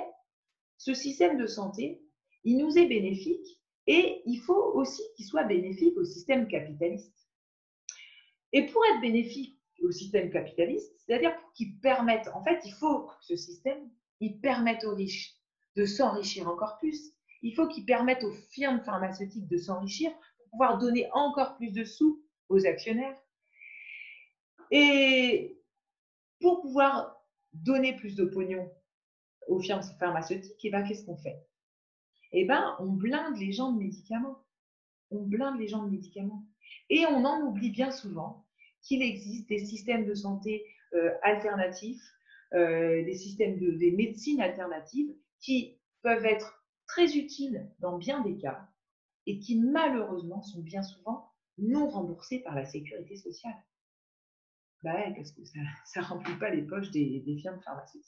ce système de santé, il nous est bénéfique et il faut aussi qu'il soit bénéfique au système capitaliste. Et pour être bénéfique au système capitaliste, c'est-à-dire pour qu'il permette, en fait, il faut que ce système, il permette aux riches de s'enrichir encore plus. Il faut qu'il permette aux firmes pharmaceutiques de s'enrichir pour pouvoir donner encore plus de sous aux actionnaires. Et pour pouvoir donner plus de pognon aux firmes pharmaceutiques, et ben, qu'est-ce qu'on fait? Eh ben, on blinde les gens de médicaments. On blinde les gens de médicaments. Et on en oublie bien souvent qu'il existe des systèmes de santé alternatifs, des médecines alternatives qui peuvent être très utiles dans bien des cas et qui malheureusement sont bien souvent non remboursées par la sécurité sociale. Bah ouais, parce que ça ne remplit pas les poches des firmes pharmaceutiques.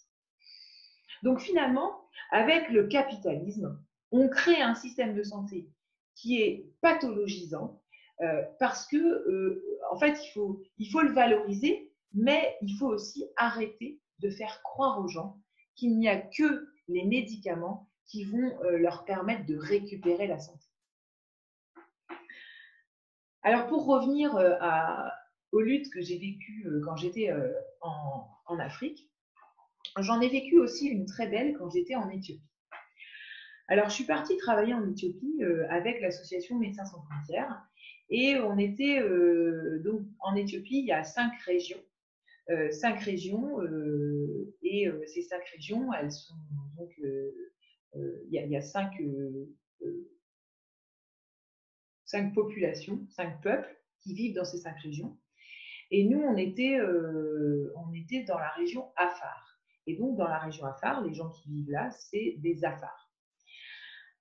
Donc finalement, avec le capitalisme, on crée un système de santé qui est pathologisant parce que, en fait, il faut le valoriser, mais il faut aussi arrêter de faire croire aux gens qu'il n'y a que les médicaments qui vont leur permettre de récupérer la santé. Alors, pour revenir aux luttes que j'ai vécues quand j'étais en Afrique, j'en ai vécu aussi une très belle quand j'étais en Éthiopie. Alors, je suis partie travailler en Éthiopie avec l'association Médecins sans frontières. Et on était donc en Éthiopie, il y a 5 régions. Et ces 5 régions, elles sont donc il y a 5 populations, 5 peuples qui vivent dans ces 5 régions. Et nous, on était dans la région Afar. Et donc, dans la région Afar, les gens qui vivent là, c'est des Afars.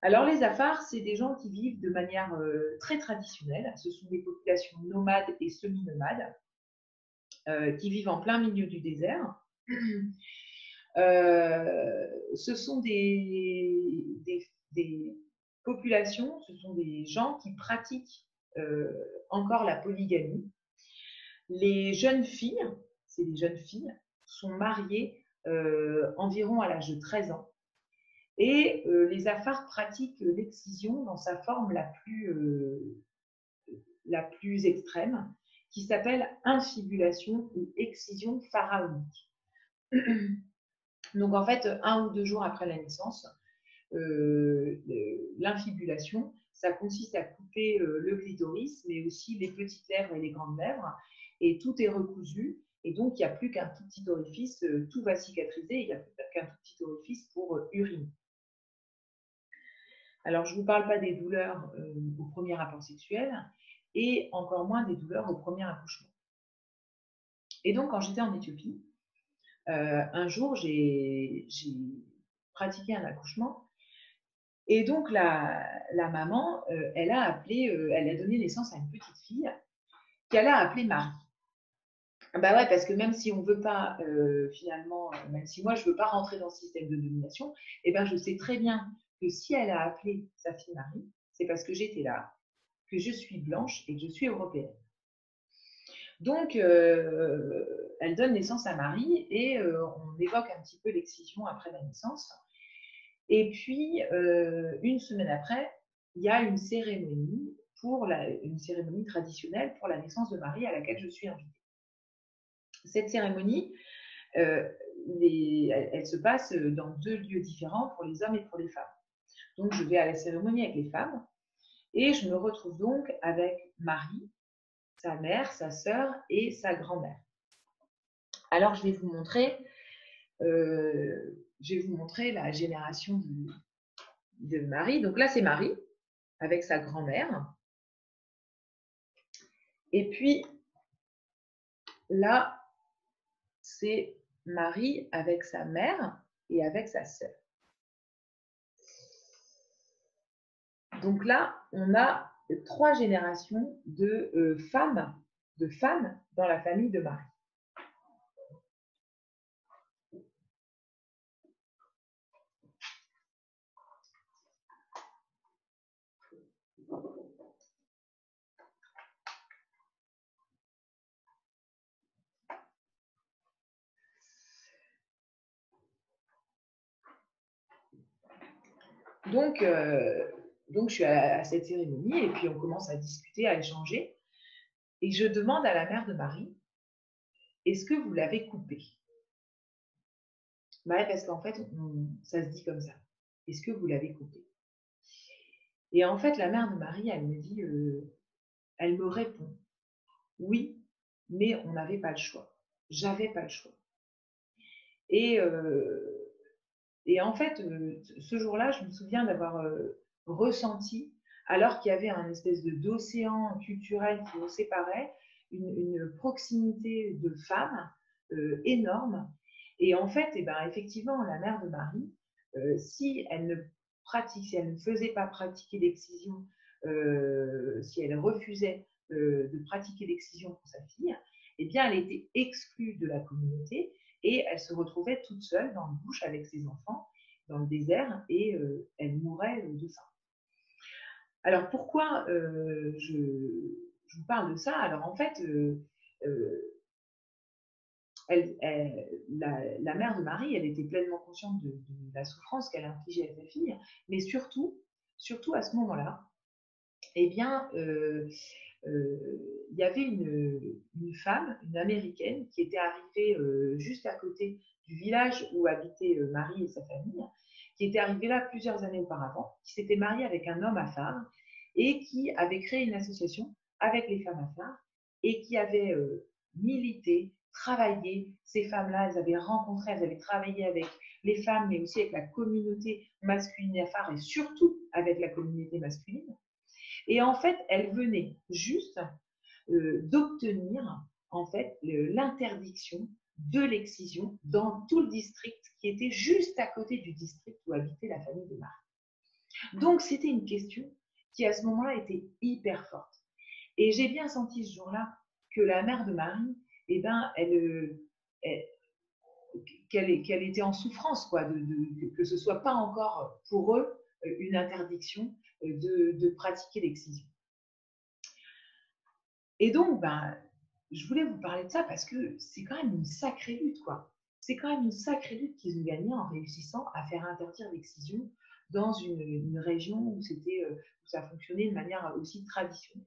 Alors, les Afars, c'est des gens qui vivent de manière très traditionnelle. Ce sont des populations nomades et semi-nomades qui vivent en plein milieu du désert. Ce sont des populations, ce sont des gens qui pratiquent encore la polygamie. Les jeunes filles, c'est des jeunes filles, sont mariées environ à l'âge de 13 ans. Et les Afars pratiquent l'excision dans sa forme la plus extrême, qui s'appelle infibulation ou excision pharaonique. Donc en fait, 1 ou 2 jours après la naissance, l'infibulation, ça consiste à couper le clitoris, mais aussi les petites lèvres et les grandes lèvres, et tout est recousu. Et donc, il n'y a plus qu'un tout petit orifice, tout va cicatriser, il n'y a plus qu'un tout petit orifice pour uriner. Alors, je ne vous parle pas des douleurs au premier rapport sexuel et encore moins des douleurs au premier accouchement. Et donc, quand j'étais en Éthiopie, un jour, j'ai pratiqué un accouchement. Et donc, la maman, elle a donné naissance à une petite fille qu'elle a appelée Marie. Bah ouais, parce que même si on veut pas, finalement, même si moi je veux pas rentrer dans ce système de domination, eh ben je sais très bien que si elle a appelé sa fille Marie, c'est parce que j'étais là, que je suis blanche et que je suis européenne. Donc, elle donne naissance à Marie et on évoque un petit peu l'excision après la naissance. Et puis, une semaine après, il y a une cérémonie traditionnelle pour la naissance de Marie à laquelle je suis invitée. Cette cérémonie, elle se passe dans 2 lieux différents pour les hommes et pour les femmes. Donc, je vais à la cérémonie avec les femmes et je me retrouve donc avec Marie, sa mère, sa sœur et sa grand-mère. Alors, je vais vous montrer la génération de Marie. Donc là, c'est Marie avec sa grand-mère. Et puis, là, c'est Marie avec sa mère et avec sa sœur. Donc là, on a 3 générations de femmes dans la famille de Marie. Donc, je suis à cette cérémonie et puis on commence à discuter, à échanger. Et je demande à la mère de Marie, est-ce que vous l'avez coupée? Bah, parce qu'en fait, ça se dit comme ça. Est-ce que vous l'avez coupée? Et en fait, la mère de Marie, elle me dit, elle me répond, oui, mais on n'avait pas le choix. J'avais pas le choix. Et en fait, ce jour-là, je me souviens d'avoir ressenti, alors qu'il y avait un espèce d'océan culturel qui nous séparait, une proximité de femmes énorme. Et en fait, effectivement, la mère de Marie, si elle ne faisait pas pratiquer l'excision, si elle refusait de pratiquer l'excision pour sa fille, eh bien, elle était exclue de la communauté et elle se retrouvait toute seule dans le bush avec ses enfants, dans le désert, et elle mourait de faim. Alors, pourquoi je vous parle de ça? Alors, en fait, la mère de Marie, elle était pleinement consciente de la souffrance qu'elle infligeait à sa fille, mais surtout à ce moment-là, eh bien, il y avait une femme, une américaine, qui était arrivée juste à côté du village où habitaient Marie et sa famille, qui était arrivée là plusieurs années auparavant, qui s'était mariée avec un homme afar et qui avait créé une association avec les femmes afares et qui avait milité, travaillé. Ces femmes-là, elles avaient travaillé avec les femmes, mais aussi avec la communauté masculine afar et surtout avec la communauté masculine. Et en fait, elle venait juste d'obtenir en fait l'interdiction de l'excision dans tout le district qui était juste à côté du district où habitait la famille de Marie. Donc, c'était une question qui, à ce moment-là, était hyper forte. Et j'ai bien senti ce jour-là que la mère de Marie, qu'elle était en souffrance, quoi, que ce ne soit pas encore pour eux une interdiction de pratiquer l'excision. Et donc, je voulais vous parler de ça parce que c'est quand même une sacrée lutte, quoi. C'est quand même une sacrée lutte qu'ils ont gagnée en réussissant à faire interdire l'excision dans une région où ça fonctionnait de manière aussi traditionnelle.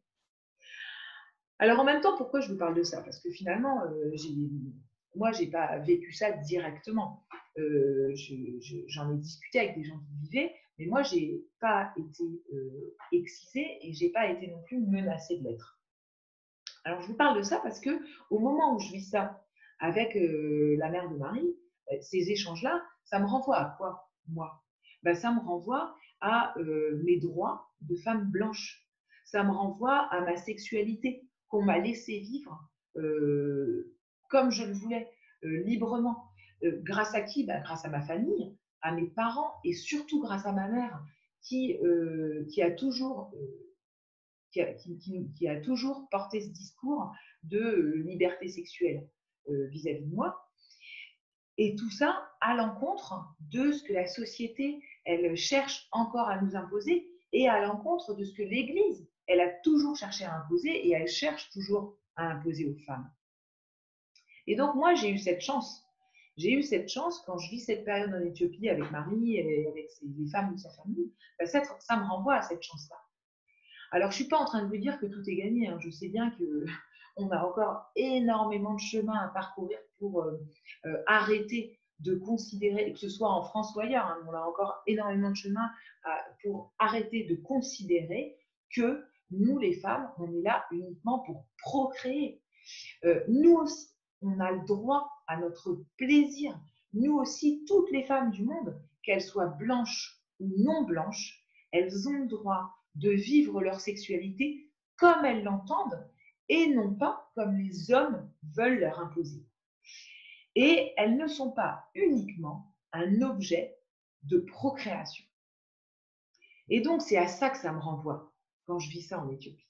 Alors en même temps, pourquoi je vous parle de ça? Parce que finalement, moi, je n'ai pas vécu ça directement. J'en ai discuté avec des gens qui vivaient, mais moi, je n'ai pas été excisée et je n'ai pas été non plus menacée de l'être. Alors, je vous parle de ça parce que au moment où je vis ça avec la mère de Marie, ces échanges-là, ça me renvoie à quoi, moi? Ça me renvoie à mes droits de femme blanche. Ça me renvoie à ma sexualité qu'on m'a laissé vivre comme je le voulais, librement. Grâce à qui? Grâce à ma famille, à mes parents et surtout grâce à ma mère qui a toujours qui a toujours porté ce discours de liberté sexuelle vis-à-vis de moi. Et tout ça à l'encontre de ce que la société, elle cherche encore à nous imposer et à l'encontre de ce que l'Église, elle a toujours cherché à imposer et elle cherche toujours à imposer aux femmes. Et donc moi, j'ai eu cette chance. J'ai eu cette chance quand je vis cette période en Éthiopie avec Marie et avec les femmes de sa famille, ça me renvoie à cette chance-là. Alors, je ne suis pas en train de vous dire que tout est gagné. Hein. Je sais bien qu'on a encore énormément de chemin à parcourir pour arrêter de considérer, que ce soit en France ou ailleurs, hein, on a encore énormément de chemin pour arrêter de considérer que nous, les femmes, on est là uniquement pour procréer. Nous aussi, on a le droit à notre plaisir. Nous aussi, toutes les femmes du monde, qu'elles soient blanches ou non blanches, elles ont le droit de vivre leur sexualité comme elles l'entendent et non pas comme les hommes veulent leur imposer. Et elles ne sont pas uniquement un objet de procréation. Et donc, c'est à ça que ça me renvoie quand je vis ça en Éthiopie.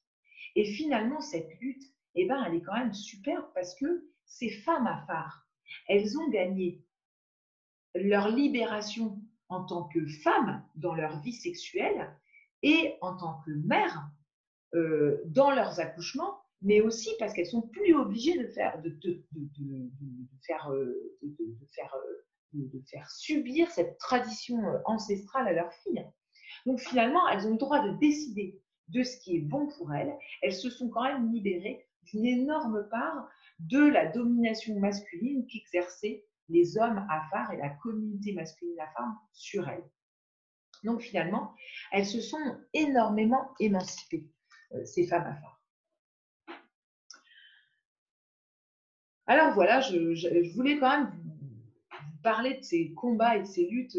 Et finalement, cette lutte, elle est quand même superbe parce que ces femmes affaires, elles ont gagné leur libération en tant que femmes dans leur vie sexuelle et en tant que mères dans leurs accouchements, mais aussi parce qu'elles sont plus obligées de faire subir cette tradition ancestrale à leurs filles. Donc finalement, elles ont le droit de décider de ce qui est bon pour elles. Elles se sont quand même libérées d'une énorme part de la domination masculine qu'exerçaient les hommes afars et la communauté masculine afar sur elles. Donc finalement, elles se sont énormément émancipées, ces femmes afar. Alors voilà, je voulais quand même vous parler de ces combats et de ces luttes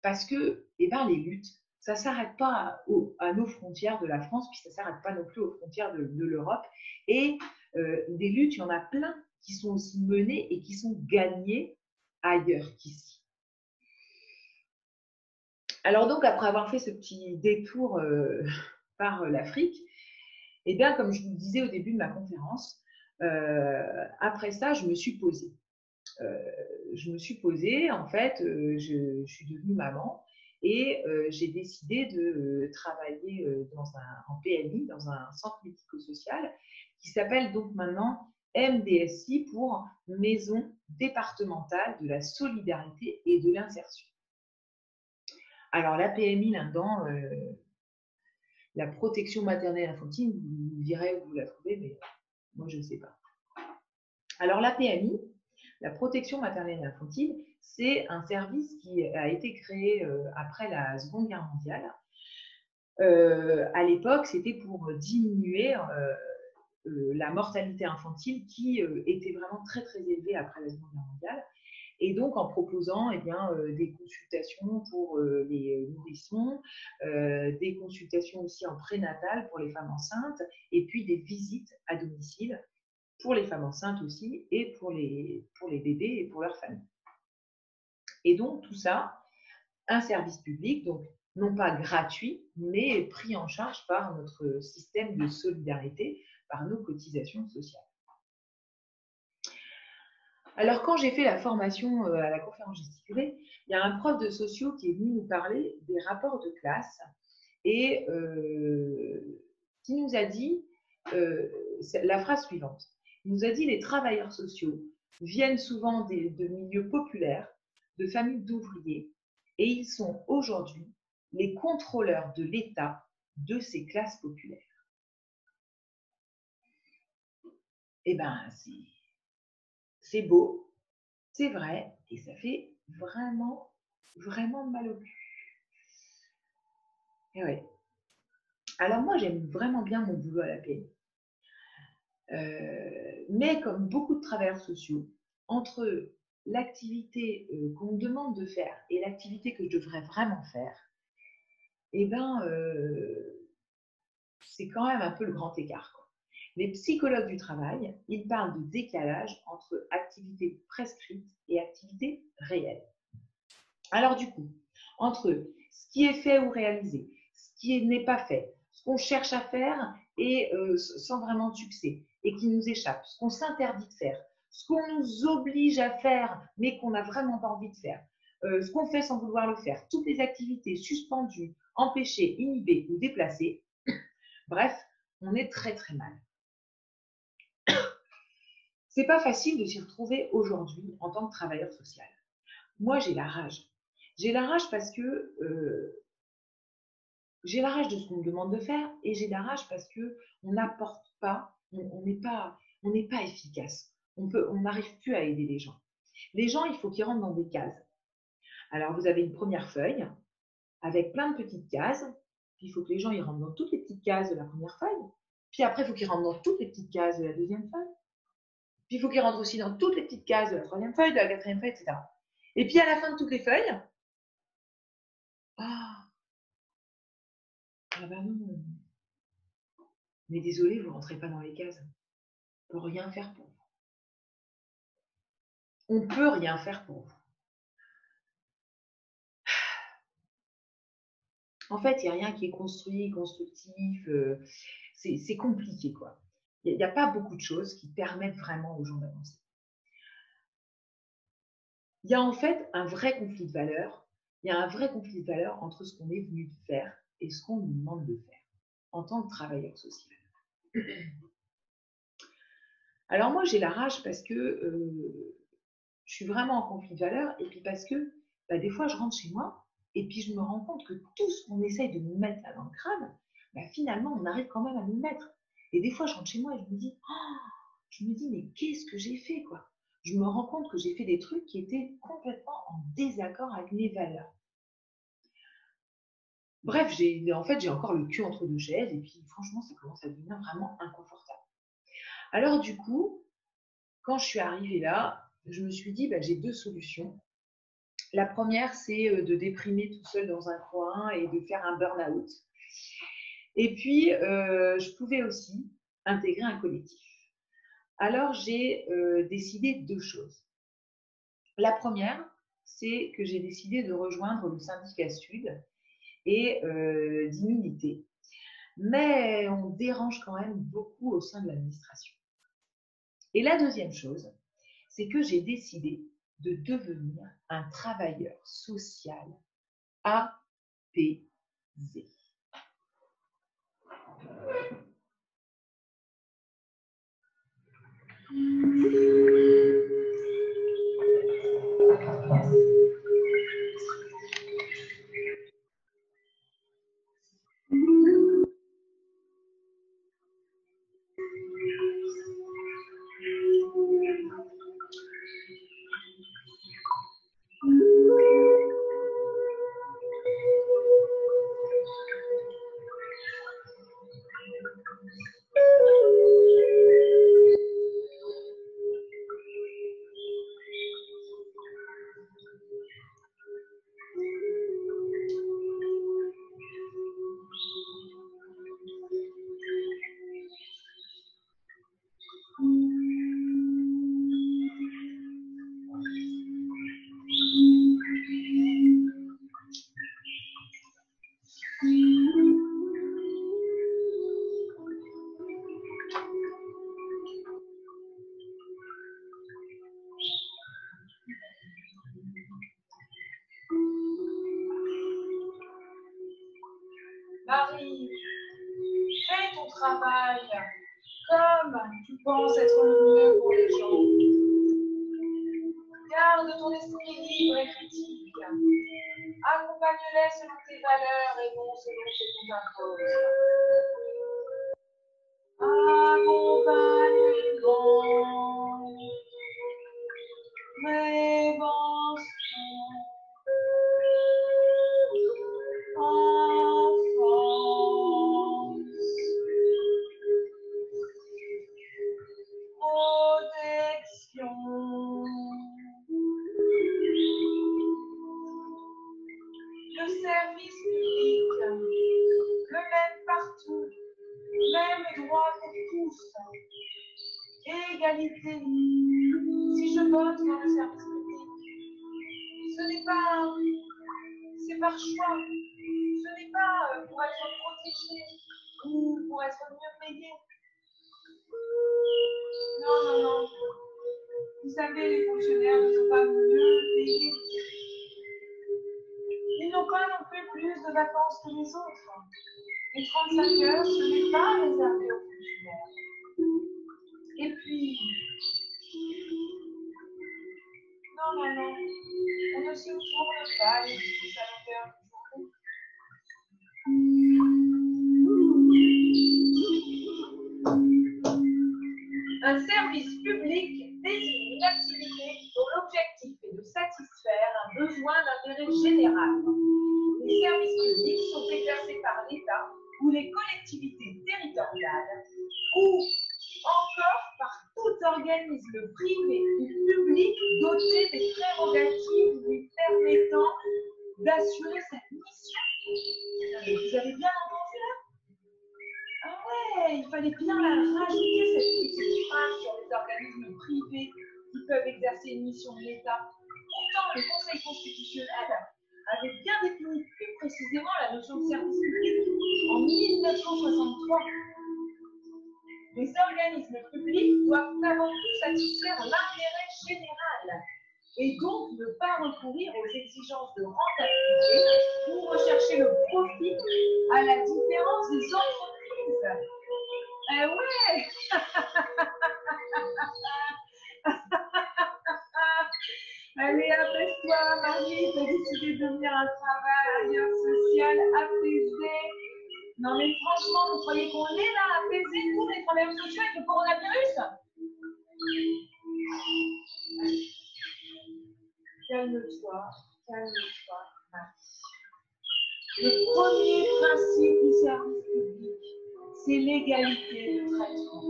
parce que les luttes, ça ne s'arrête pas à nos frontières de la France, puis ça ne s'arrête pas non plus aux frontières de l'Europe. Et des luttes, il y en a plein qui sont aussi menées et qui sont gagnées ailleurs qu'ici. Alors donc, après avoir fait ce petit détour par l'Afrique, et bien comme je vous le disais au début de ma conférence, après ça, je me suis posée. En fait, je suis devenue maman et j'ai décidé de travailler en PMI, dans un centre médico-social qui s'appelle donc maintenant MDSI pour Maison départementale de la solidarité et de l'insertion. Alors la PMI là-dedans, la protection maternelle infantile, vous me direz où vous la trouvez, mais moi je ne sais pas. Alors la PMI, la protection maternelle infantile, c'est un service qui a été créé après la Seconde Guerre mondiale. À l'époque, c'était pour diminuer la mortalité infantile qui était vraiment très très élevée après la Seconde Guerre mondiale. Et donc en proposant des consultations pour les nourrissons, des consultations aussi en prénatal pour les femmes enceintes, et puis des visites à domicile pour les femmes enceintes aussi, et pour les bébés et pour leurs familles. Et donc tout ça, un service public, donc non pas gratuit, mais pris en charge par notre système de solidarité, par nos cotisations sociales. Alors, quand j'ai fait la formation à la conférence gesticulée, il y a un prof de socio qui est venu nous parler des rapports de classe et qui nous a dit la phrase suivante. Il nous a dit: les travailleurs sociaux viennent souvent de milieux populaires, de familles d'ouvriers, et ils sont aujourd'hui les contrôleurs de l'État de ces classes populaires. Eh bien, c'est beau, c'est vrai, et ça fait vraiment, vraiment mal au cul. Et ouais. Alors moi, j'aime vraiment bien mon boulot à la PMI. Mais comme beaucoup de travailleurs sociaux, entre l'activité qu'on me demande de faire et l'activité que je devrais vraiment faire, eh ben, c'est quand même un peu le grand écart, quoi. Les psychologues du travail, ils parlent de décalage entre activité prescrite et activité réelle. Alors du coup, entre ce qui est fait ou réalisé, ce qui n'est pas fait, ce qu'on cherche à faire et sans vraiment de succès et qui nous échappe, ce qu'on s'interdit de faire, ce qu'on nous oblige à faire mais qu'on n'a vraiment pas envie de faire, ce qu'on fait sans vouloir le faire, toutes les activités suspendues, empêchées, inhibées ou déplacées, bref, on est très très mal. C'est pas facile de s'y retrouver aujourd'hui en tant que travailleur social. Moi, j'ai la rage. J'ai la rage parce que j'ai la rage de ce qu'on me demande de faire et j'ai la rage parce que on n'apporte pas, on n'est pas efficace. On n'arrive plus à aider les gens. Les gens, il faut qu'ils rentrent dans des cases. Alors, vous avez une première feuille avec plein de petites cases. Puis, il faut que les gens ils rentrent dans toutes les petites cases de la première feuille. Puis après, il faut qu'ils rentrent dans toutes les petites cases de la deuxième feuille. Puis, il faut qu'ils rentrent aussi dans toutes les petites cases de la troisième feuille, de la quatrième feuille, etc. Et puis, à la fin de toutes les feuilles, ah ben non, mais désolé, vous ne rentrez pas dans les cases. On ne peut rien faire pour vous. On ne peut rien faire pour vous. En fait, il n'y a rien qui est construit, constructif. C'est compliqué, quoi. Il n'y a pas beaucoup de choses qui permettent vraiment aux gens d'avancer. Il y a en fait un vrai conflit de valeurs. Il y a un vrai conflit de valeurs entre ce qu'on est venu faire et ce qu'on nous demande de faire en tant que travailleur social. Alors moi, j'ai la rage parce que je suis vraiment en conflit de valeurs et puis parce que des fois, je rentre chez moi et puis je me rends compte que tout ce qu'on essaye de nous mettre là dans le crâne, finalement, on arrive quand même à nous le mettre. Et des fois, je rentre chez moi et je me dis, mais qu'est-ce que j'ai fait, quoi? Je me rends compte que j'ai fait des trucs qui étaient complètement en désaccord avec mes valeurs. Bref, j'ai encore le cul entre deux chaises et puis franchement, ça commence à devenir vraiment inconfortable. Alors du coup, quand je suis arrivée là, je me suis dit, j'ai deux solutions. La première, c'est de déprimer tout seul dans un coin et de faire un burn-out. Et puis, je pouvais aussi intégrer un collectif. Alors, j'ai décidé deux choses. La première, c'est que j'ai décidé de rejoindre le syndicat Sud et d'y militer. Mais on dérange quand même beaucoup au sein de l'administration. Et la deuxième chose, c'est que j'ai décidé de devenir un travailleur social apaisé. Marie, fais ton travail comme tu penses être le mieux pour les gens. Garde ton esprit libre et critique. Accompagne-les selon tes valeurs et non selon ce qu'on t'impose. Accompagne une grande prévention. Le service public, le même partout, même droit pour tous. tous. Égalité. Si je vote dans le service public, ce n'est pas, c'est par choix. Ce n'est pas pour être protégé ou pour être mieux payé. Non, non, non. Vous savez, les fonctionnaires ne sont pas mieux payés. Ils n'ont pas non plus de vacances que les autres. Les 35 heures, ce n'est pas réservé aux fonctionnaires. Et puis, non, non, non, on ne se tourne pas les pouces à longueur de journée. Un service public désigne une activité dont l'objectif est de satisfaire un besoin d'intérêt général. Les services publics sont exercés par l'État ou les collectivités territoriales ou encore par tout organisme privé ou public doté des prérogatives lui permettant d'assurer cette mission. Vous avez bien entendu là? Ah ouais, il fallait bien la rajouter cette petite phrase sur les organismes privés qui peuvent exercer une mission de l'État. Pourtant, le Conseil constitutionnel avait bien défini plus précisément la notion de service public en 1963. Les organismes publics doivent avant tout satisfaire l'intérêt général et donc ne pas recourir aux exigences de rentabilité ou rechercher le profit à la différence des entreprises. Eh ouais. Allez, apaise-toi, Marie, tu as décidé de devenir un travailleur social apaisé. Non mais franchement, vous croyez qu'on est là apaisé, tous les travailleurs sociaux avec le coronavirus? Calme-toi, calme-toi, Marie. Le premier principe du service public, c'est l'égalité de traitement.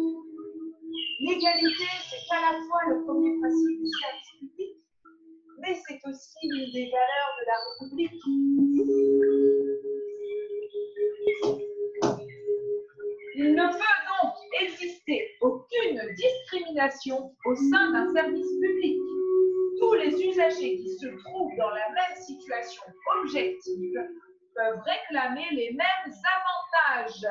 L'égalité, c'est à la fois le premier principe du service public, mais c'est aussi l'une des valeurs de la République. Il ne peut donc exister aucune discrimination au sein d'un service public. Tous les usagers qui se trouvent dans la même situation objective peuvent réclamer les mêmes avantages.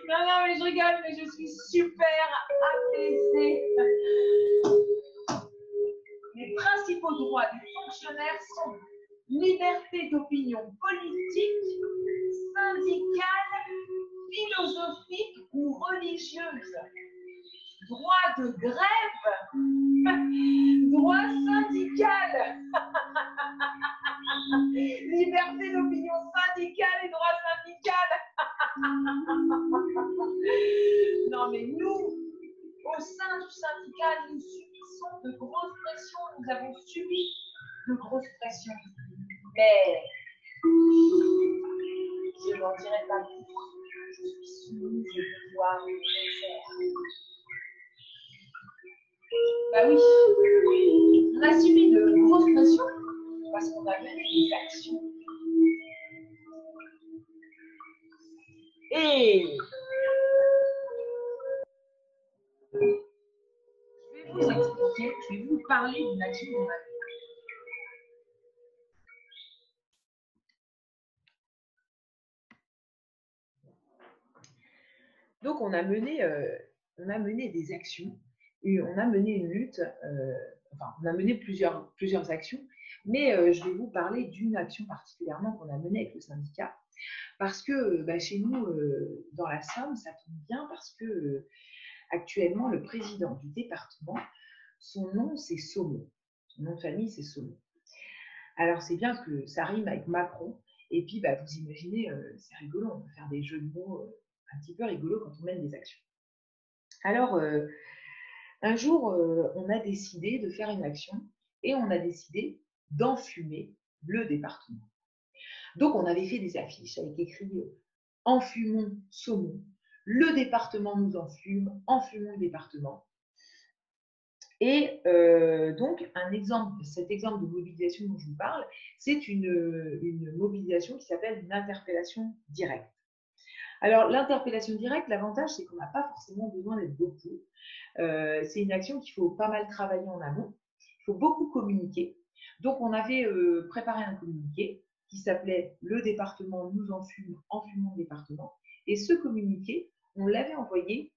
Non, non, mais je rigole, mais je suis super apaisée. Les principaux droits du fonctionnaire sont liberté d'opinion politique, syndicale, philosophique ou religieuse. Droit de grève, droit syndical, liberté d'opinion syndicale et droit syndical. Non mais nous, au sein du syndicat, nous subissons de grosses pressions, nous avons subi de grosses pressions. Mais je n'en dirai pas plus. Je suis soumise au pouvoir nécessaire. Bah oui, on a subi de grosses pressions parce qu'on a mené des actions. Et je vais vous expliquer, je vais vous parler d'une action qu'on a faite. Donc, on a mené des actions et on a mené une lutte, enfin, on a mené plusieurs actions, mais je vais vous parler d'une action particulièrement qu'on a menée avec le syndicat parce que chez nous, dans la Somme, ça tombe bien parce que actuellement, le président du département, son nom, c'est Saumon. Son nom de famille, c'est Saumon. Alors, c'est bien que ça rime avec Macron et puis, vous imaginez, c'est rigolo, on peut faire des jeux de mots un petit peu rigolos quand on mène des actions. Alors, un jour, on a décidé de faire une action et on a décidé d'enfumer le département. Donc, on avait fait des affiches avec écrit « Enfumons Saumon », le département nous enfume, enfumons le département. Et donc, cet exemple de mobilisation dont je vous parle, c'est une mobilisation qui s'appelle une interpellation directe. Alors, l'interpellation directe, l'avantage, c'est qu'on n'a pas forcément besoin d'être beaucoup. C'est une action qu'il faut pas mal travailler en amont. Il faut beaucoup communiquer. Donc, on avait préparé un communiqué qui s'appelait « Le département nous enfume, enfumons le département ». Et ce communiqué, on l'avait envoyé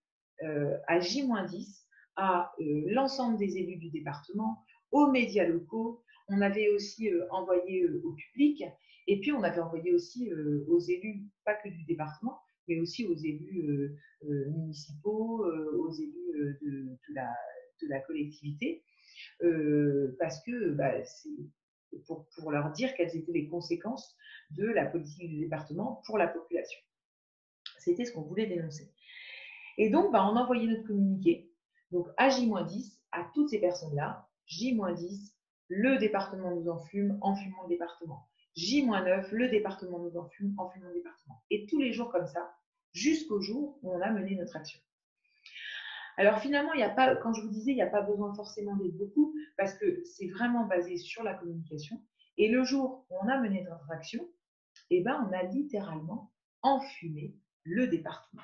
à J-10 à l'ensemble des élus du département, aux médias locaux. On avait aussi envoyé au public, et puis on avait envoyé aussi aux élus, pas que du département, mais aussi aux élus municipaux, aux élus de la collectivité, parce que c'est pour leur dire quelles étaient les conséquences de la politique du département pour la population. C'était ce qu'on voulait dénoncer. Et donc, on envoyait notre communiqué, donc à J-10, à toutes ces personnes-là, J-10, le département nous enfume, enfumons le département. J-9, le département nous enfume, enfumons le département. Et tous les jours comme ça, jusqu'au jour où on a mené notre action. Alors finalement, il n'y a pas, quand je vous disais, il n'y a pas besoin forcément d'être beaucoup, parce que c'est vraiment basé sur la communication. Et le jour où on a mené notre action, on a littéralement enfumé le département.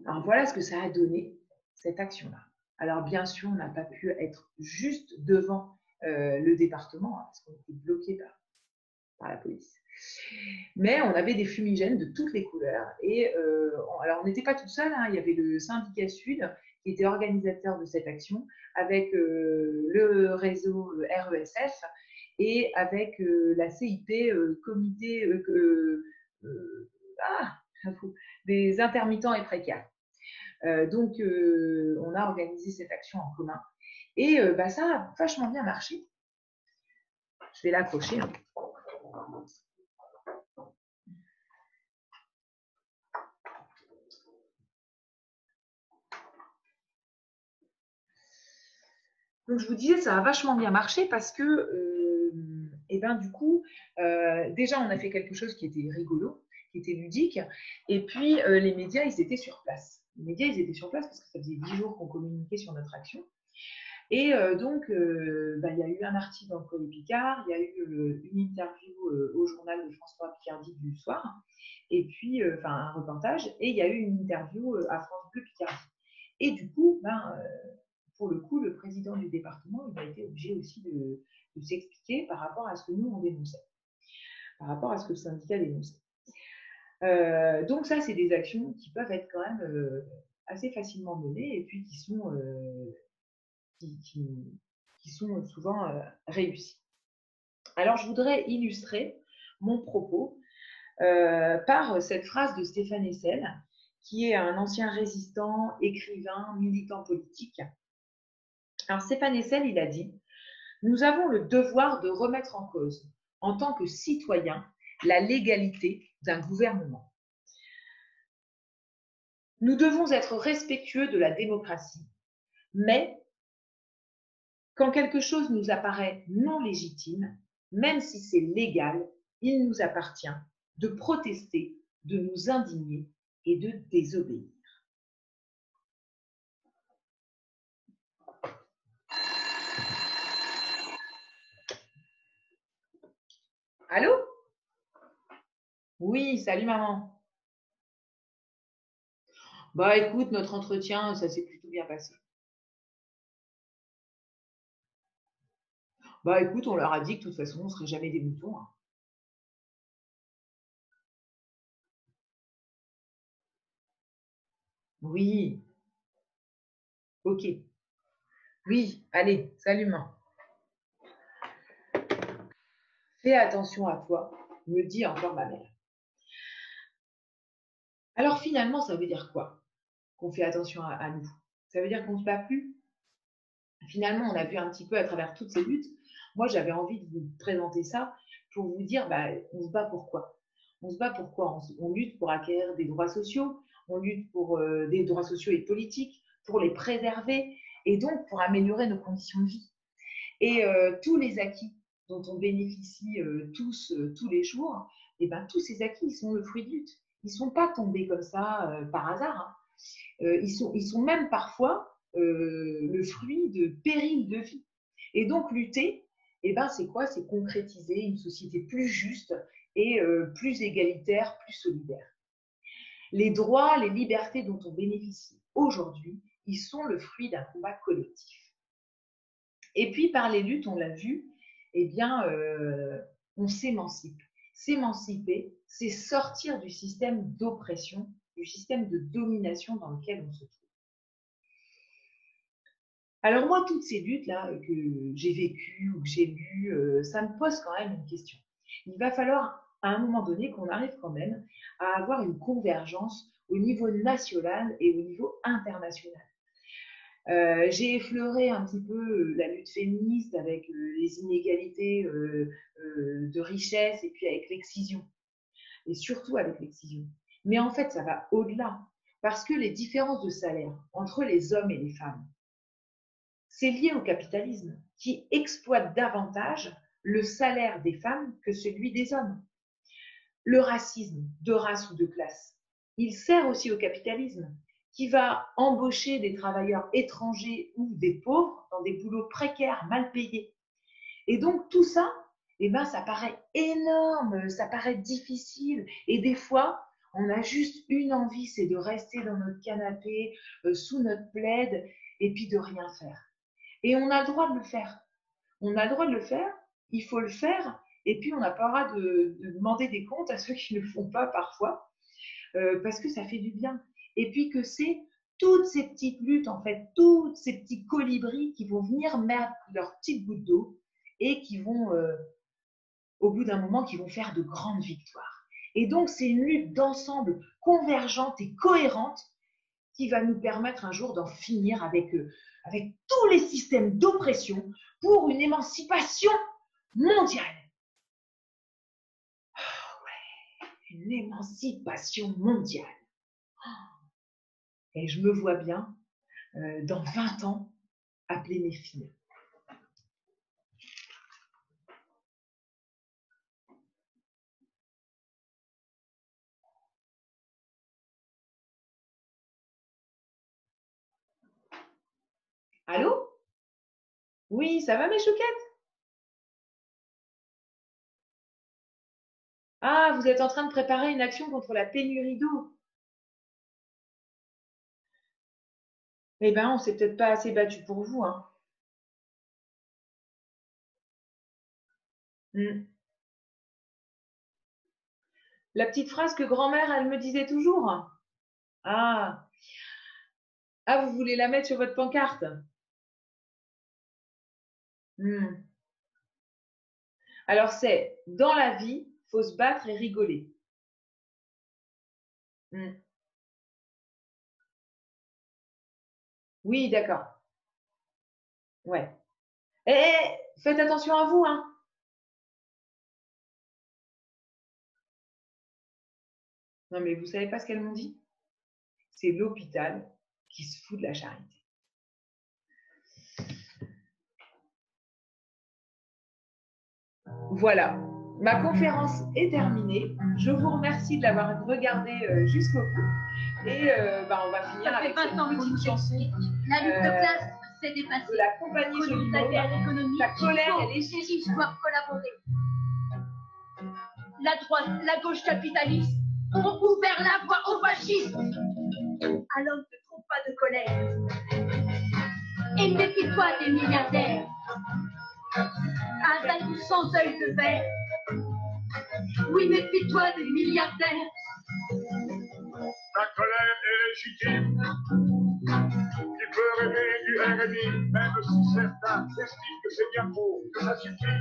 Alors voilà ce que ça a donné, cette action-là. Alors bien sûr, on n'a pas pu être juste devant le département, parce qu'on était bloqué par la police. Mais on avait des fumigènes de toutes les couleurs. Et alors on n'était pas tout seul, il y avait le syndicat Sud qui était organisateur de cette action, avec le réseau RESF et avec la CIP, comité des intermittents et précaires. Donc, on a organisé cette action en commun. Et ça a vachement bien marché. Je vais l'accrocher. Donc, je vous disais, ça a vachement bien marché parce que, du coup, déjà, on a fait quelque chose qui était rigolo, qui était ludique. Et puis, les médias, ils étaient sur place. Les médias, ils étaient sur place parce que ça faisait 10 jours qu'on communiquait sur notre action. Et donc, il y a eu un article dans le Courrier Picard, il y a eu une interview au journal de France 3 Picardie du soir, et puis, un reportage, et il y a eu une interview à France Bleu Picardie. Et du coup, pour le coup, le président du département, il a été obligé aussi de s'expliquer par rapport à ce que nous, on dénonçait, par rapport à ce que le syndicat dénonçait. Donc ça, c'est des actions qui peuvent être quand même assez facilement menées et puis qui sont souvent réussies. Alors, je voudrais illustrer mon propos par cette phrase de Stéphane Hessel, qui est un ancien résistant, écrivain, militant politique. Alors, Stéphane Hessel, il a dit « Nous avons le devoir de remettre en cause, en tant que citoyens, la légalité d'un gouvernement. Nous devons être respectueux de la démocratie, mais quand quelque chose nous apparaît non légitime, même si c'est légal, il nous appartient de protester, de nous indigner et de désobéir. » Allô? Oui, salut maman. Écoute, notre entretien, ça s'est plutôt bien passé. Écoute, on leur a dit que de toute façon, on ne serait jamais des moutons. Oui. Ok. Oui, allez, salut maman. Fais attention à toi, me dit encore ma mère. Alors finalement, ça veut dire quoi? Qu'on fait attention à nous. Ça veut dire qu'on ne se bat plus. Finalement, on a vu un petit peu à travers toutes ces luttes. Moi, j'avais envie de vous présenter ça pour vous dire, on se bat pourquoi? On se bat pourquoi? On lutte pour acquérir des droits sociaux, on lutte pour des droits sociaux et politiques, pour les préserver et donc pour améliorer nos conditions de vie. Et tous les acquis dont on bénéficie tous les jours, tous ces acquis, ils sont le fruit de lutte. Ils ne sont pas tombés comme ça par hasard. Ils sont même parfois le fruit de périls de vie. Et donc lutter, eh ben, c'est quoi? C'est concrétiser une société plus juste et plus égalitaire, plus solidaire. Les droits, les libertés dont on bénéficie aujourd'hui, ils sont le fruit d'un combat collectif. Et puis par les luttes, on l'a vu, eh bien, on s'émancipe. S'émanciper, c'est sortir du système d'oppression, du système de domination dans lequel on se trouve. Alors moi, toutes ces luttes-là que j'ai vécues ou que j'ai lues, ça me pose quand même une question. Il va falloir à un moment donné qu'on arrive quand même à avoir une convergence au niveau national et au niveau international. J'ai effleuré un petit peu la lutte féministe avec les inégalités de richesse et puis avec l'excision. Et surtout avec l'excision. Mais en fait, ça va au-delà. Parce que les différences de salaire entre les hommes et les femmes, c'est lié au capitalisme qui exploite davantage le salaire des femmes que celui des hommes. Le racisme de race ou de classe, il sert aussi au capitalisme qui va embaucher des travailleurs étrangers ou des pauvres dans des boulots précaires, mal payés. Et donc tout ça, eh ben, ça paraît énorme, ça paraît difficile. Et des fois, on a juste une envie, c'est de rester dans notre canapé, sous notre plaid, et puis de rien faire. Et on a le droit de le faire. On a le droit de le faire, il faut le faire, et puis on n'a pas le droit de demander des comptes à ceux qui ne le font pas parfois, parce que ça fait du bien. Et puis que c'est toutes ces petites luttes, en fait, tous ces petits colibris qui vont venir mettre leur petite goutte d'eau et qui vont, au bout d'un moment, qui vont faire de grandes victoires. Et donc, c'est une lutte d'ensemble convergente et cohérente qui va nous permettre un jour d'en finir avec tous les systèmes d'oppression pour une émancipation mondiale. Oh ouais, une émancipation mondiale. Et je me vois bien, dans 20 ans, appeler mes filles. Allô? Oui, ça va mes chouquettes? Ah, vous êtes en train de préparer une action contre la pénurie d'eau. Eh bien, on s'est peut-être pas assez battu pour vous, hein. La petite phrase que grand-mère, elle me disait toujours. Ah. Ah, vous voulez la mettre sur votre pancarte? Alors, c'est dans la vie, il faut se battre et rigoler. Oui, d'accord. Ouais. Faites attention à vous, hein. Non, mais vous savez pas ce qu'elles m'ont dit? C'est l'hôpital qui se fout de la charité. Voilà, ma conférence est terminée. Je vous remercie de l'avoir regardée jusqu'au bout. Et on va finir avec cette petite chanson. La lutte de classe s'est dépassée. De la compagnie Joli. La colère et les saisissent doivent collaborer. La droite, la gauche capitaliste ont ouvert la voie au fascisme. Alors ne trouve pas de colère. Et méfie-toi des milliardaires. Un tabou sans œil de verre. Oui, méfie-toi des milliardaires. La colère est légitime. Tu peux rêver du RMI, même si certains estiment que c'est bien beau, que ça suffit.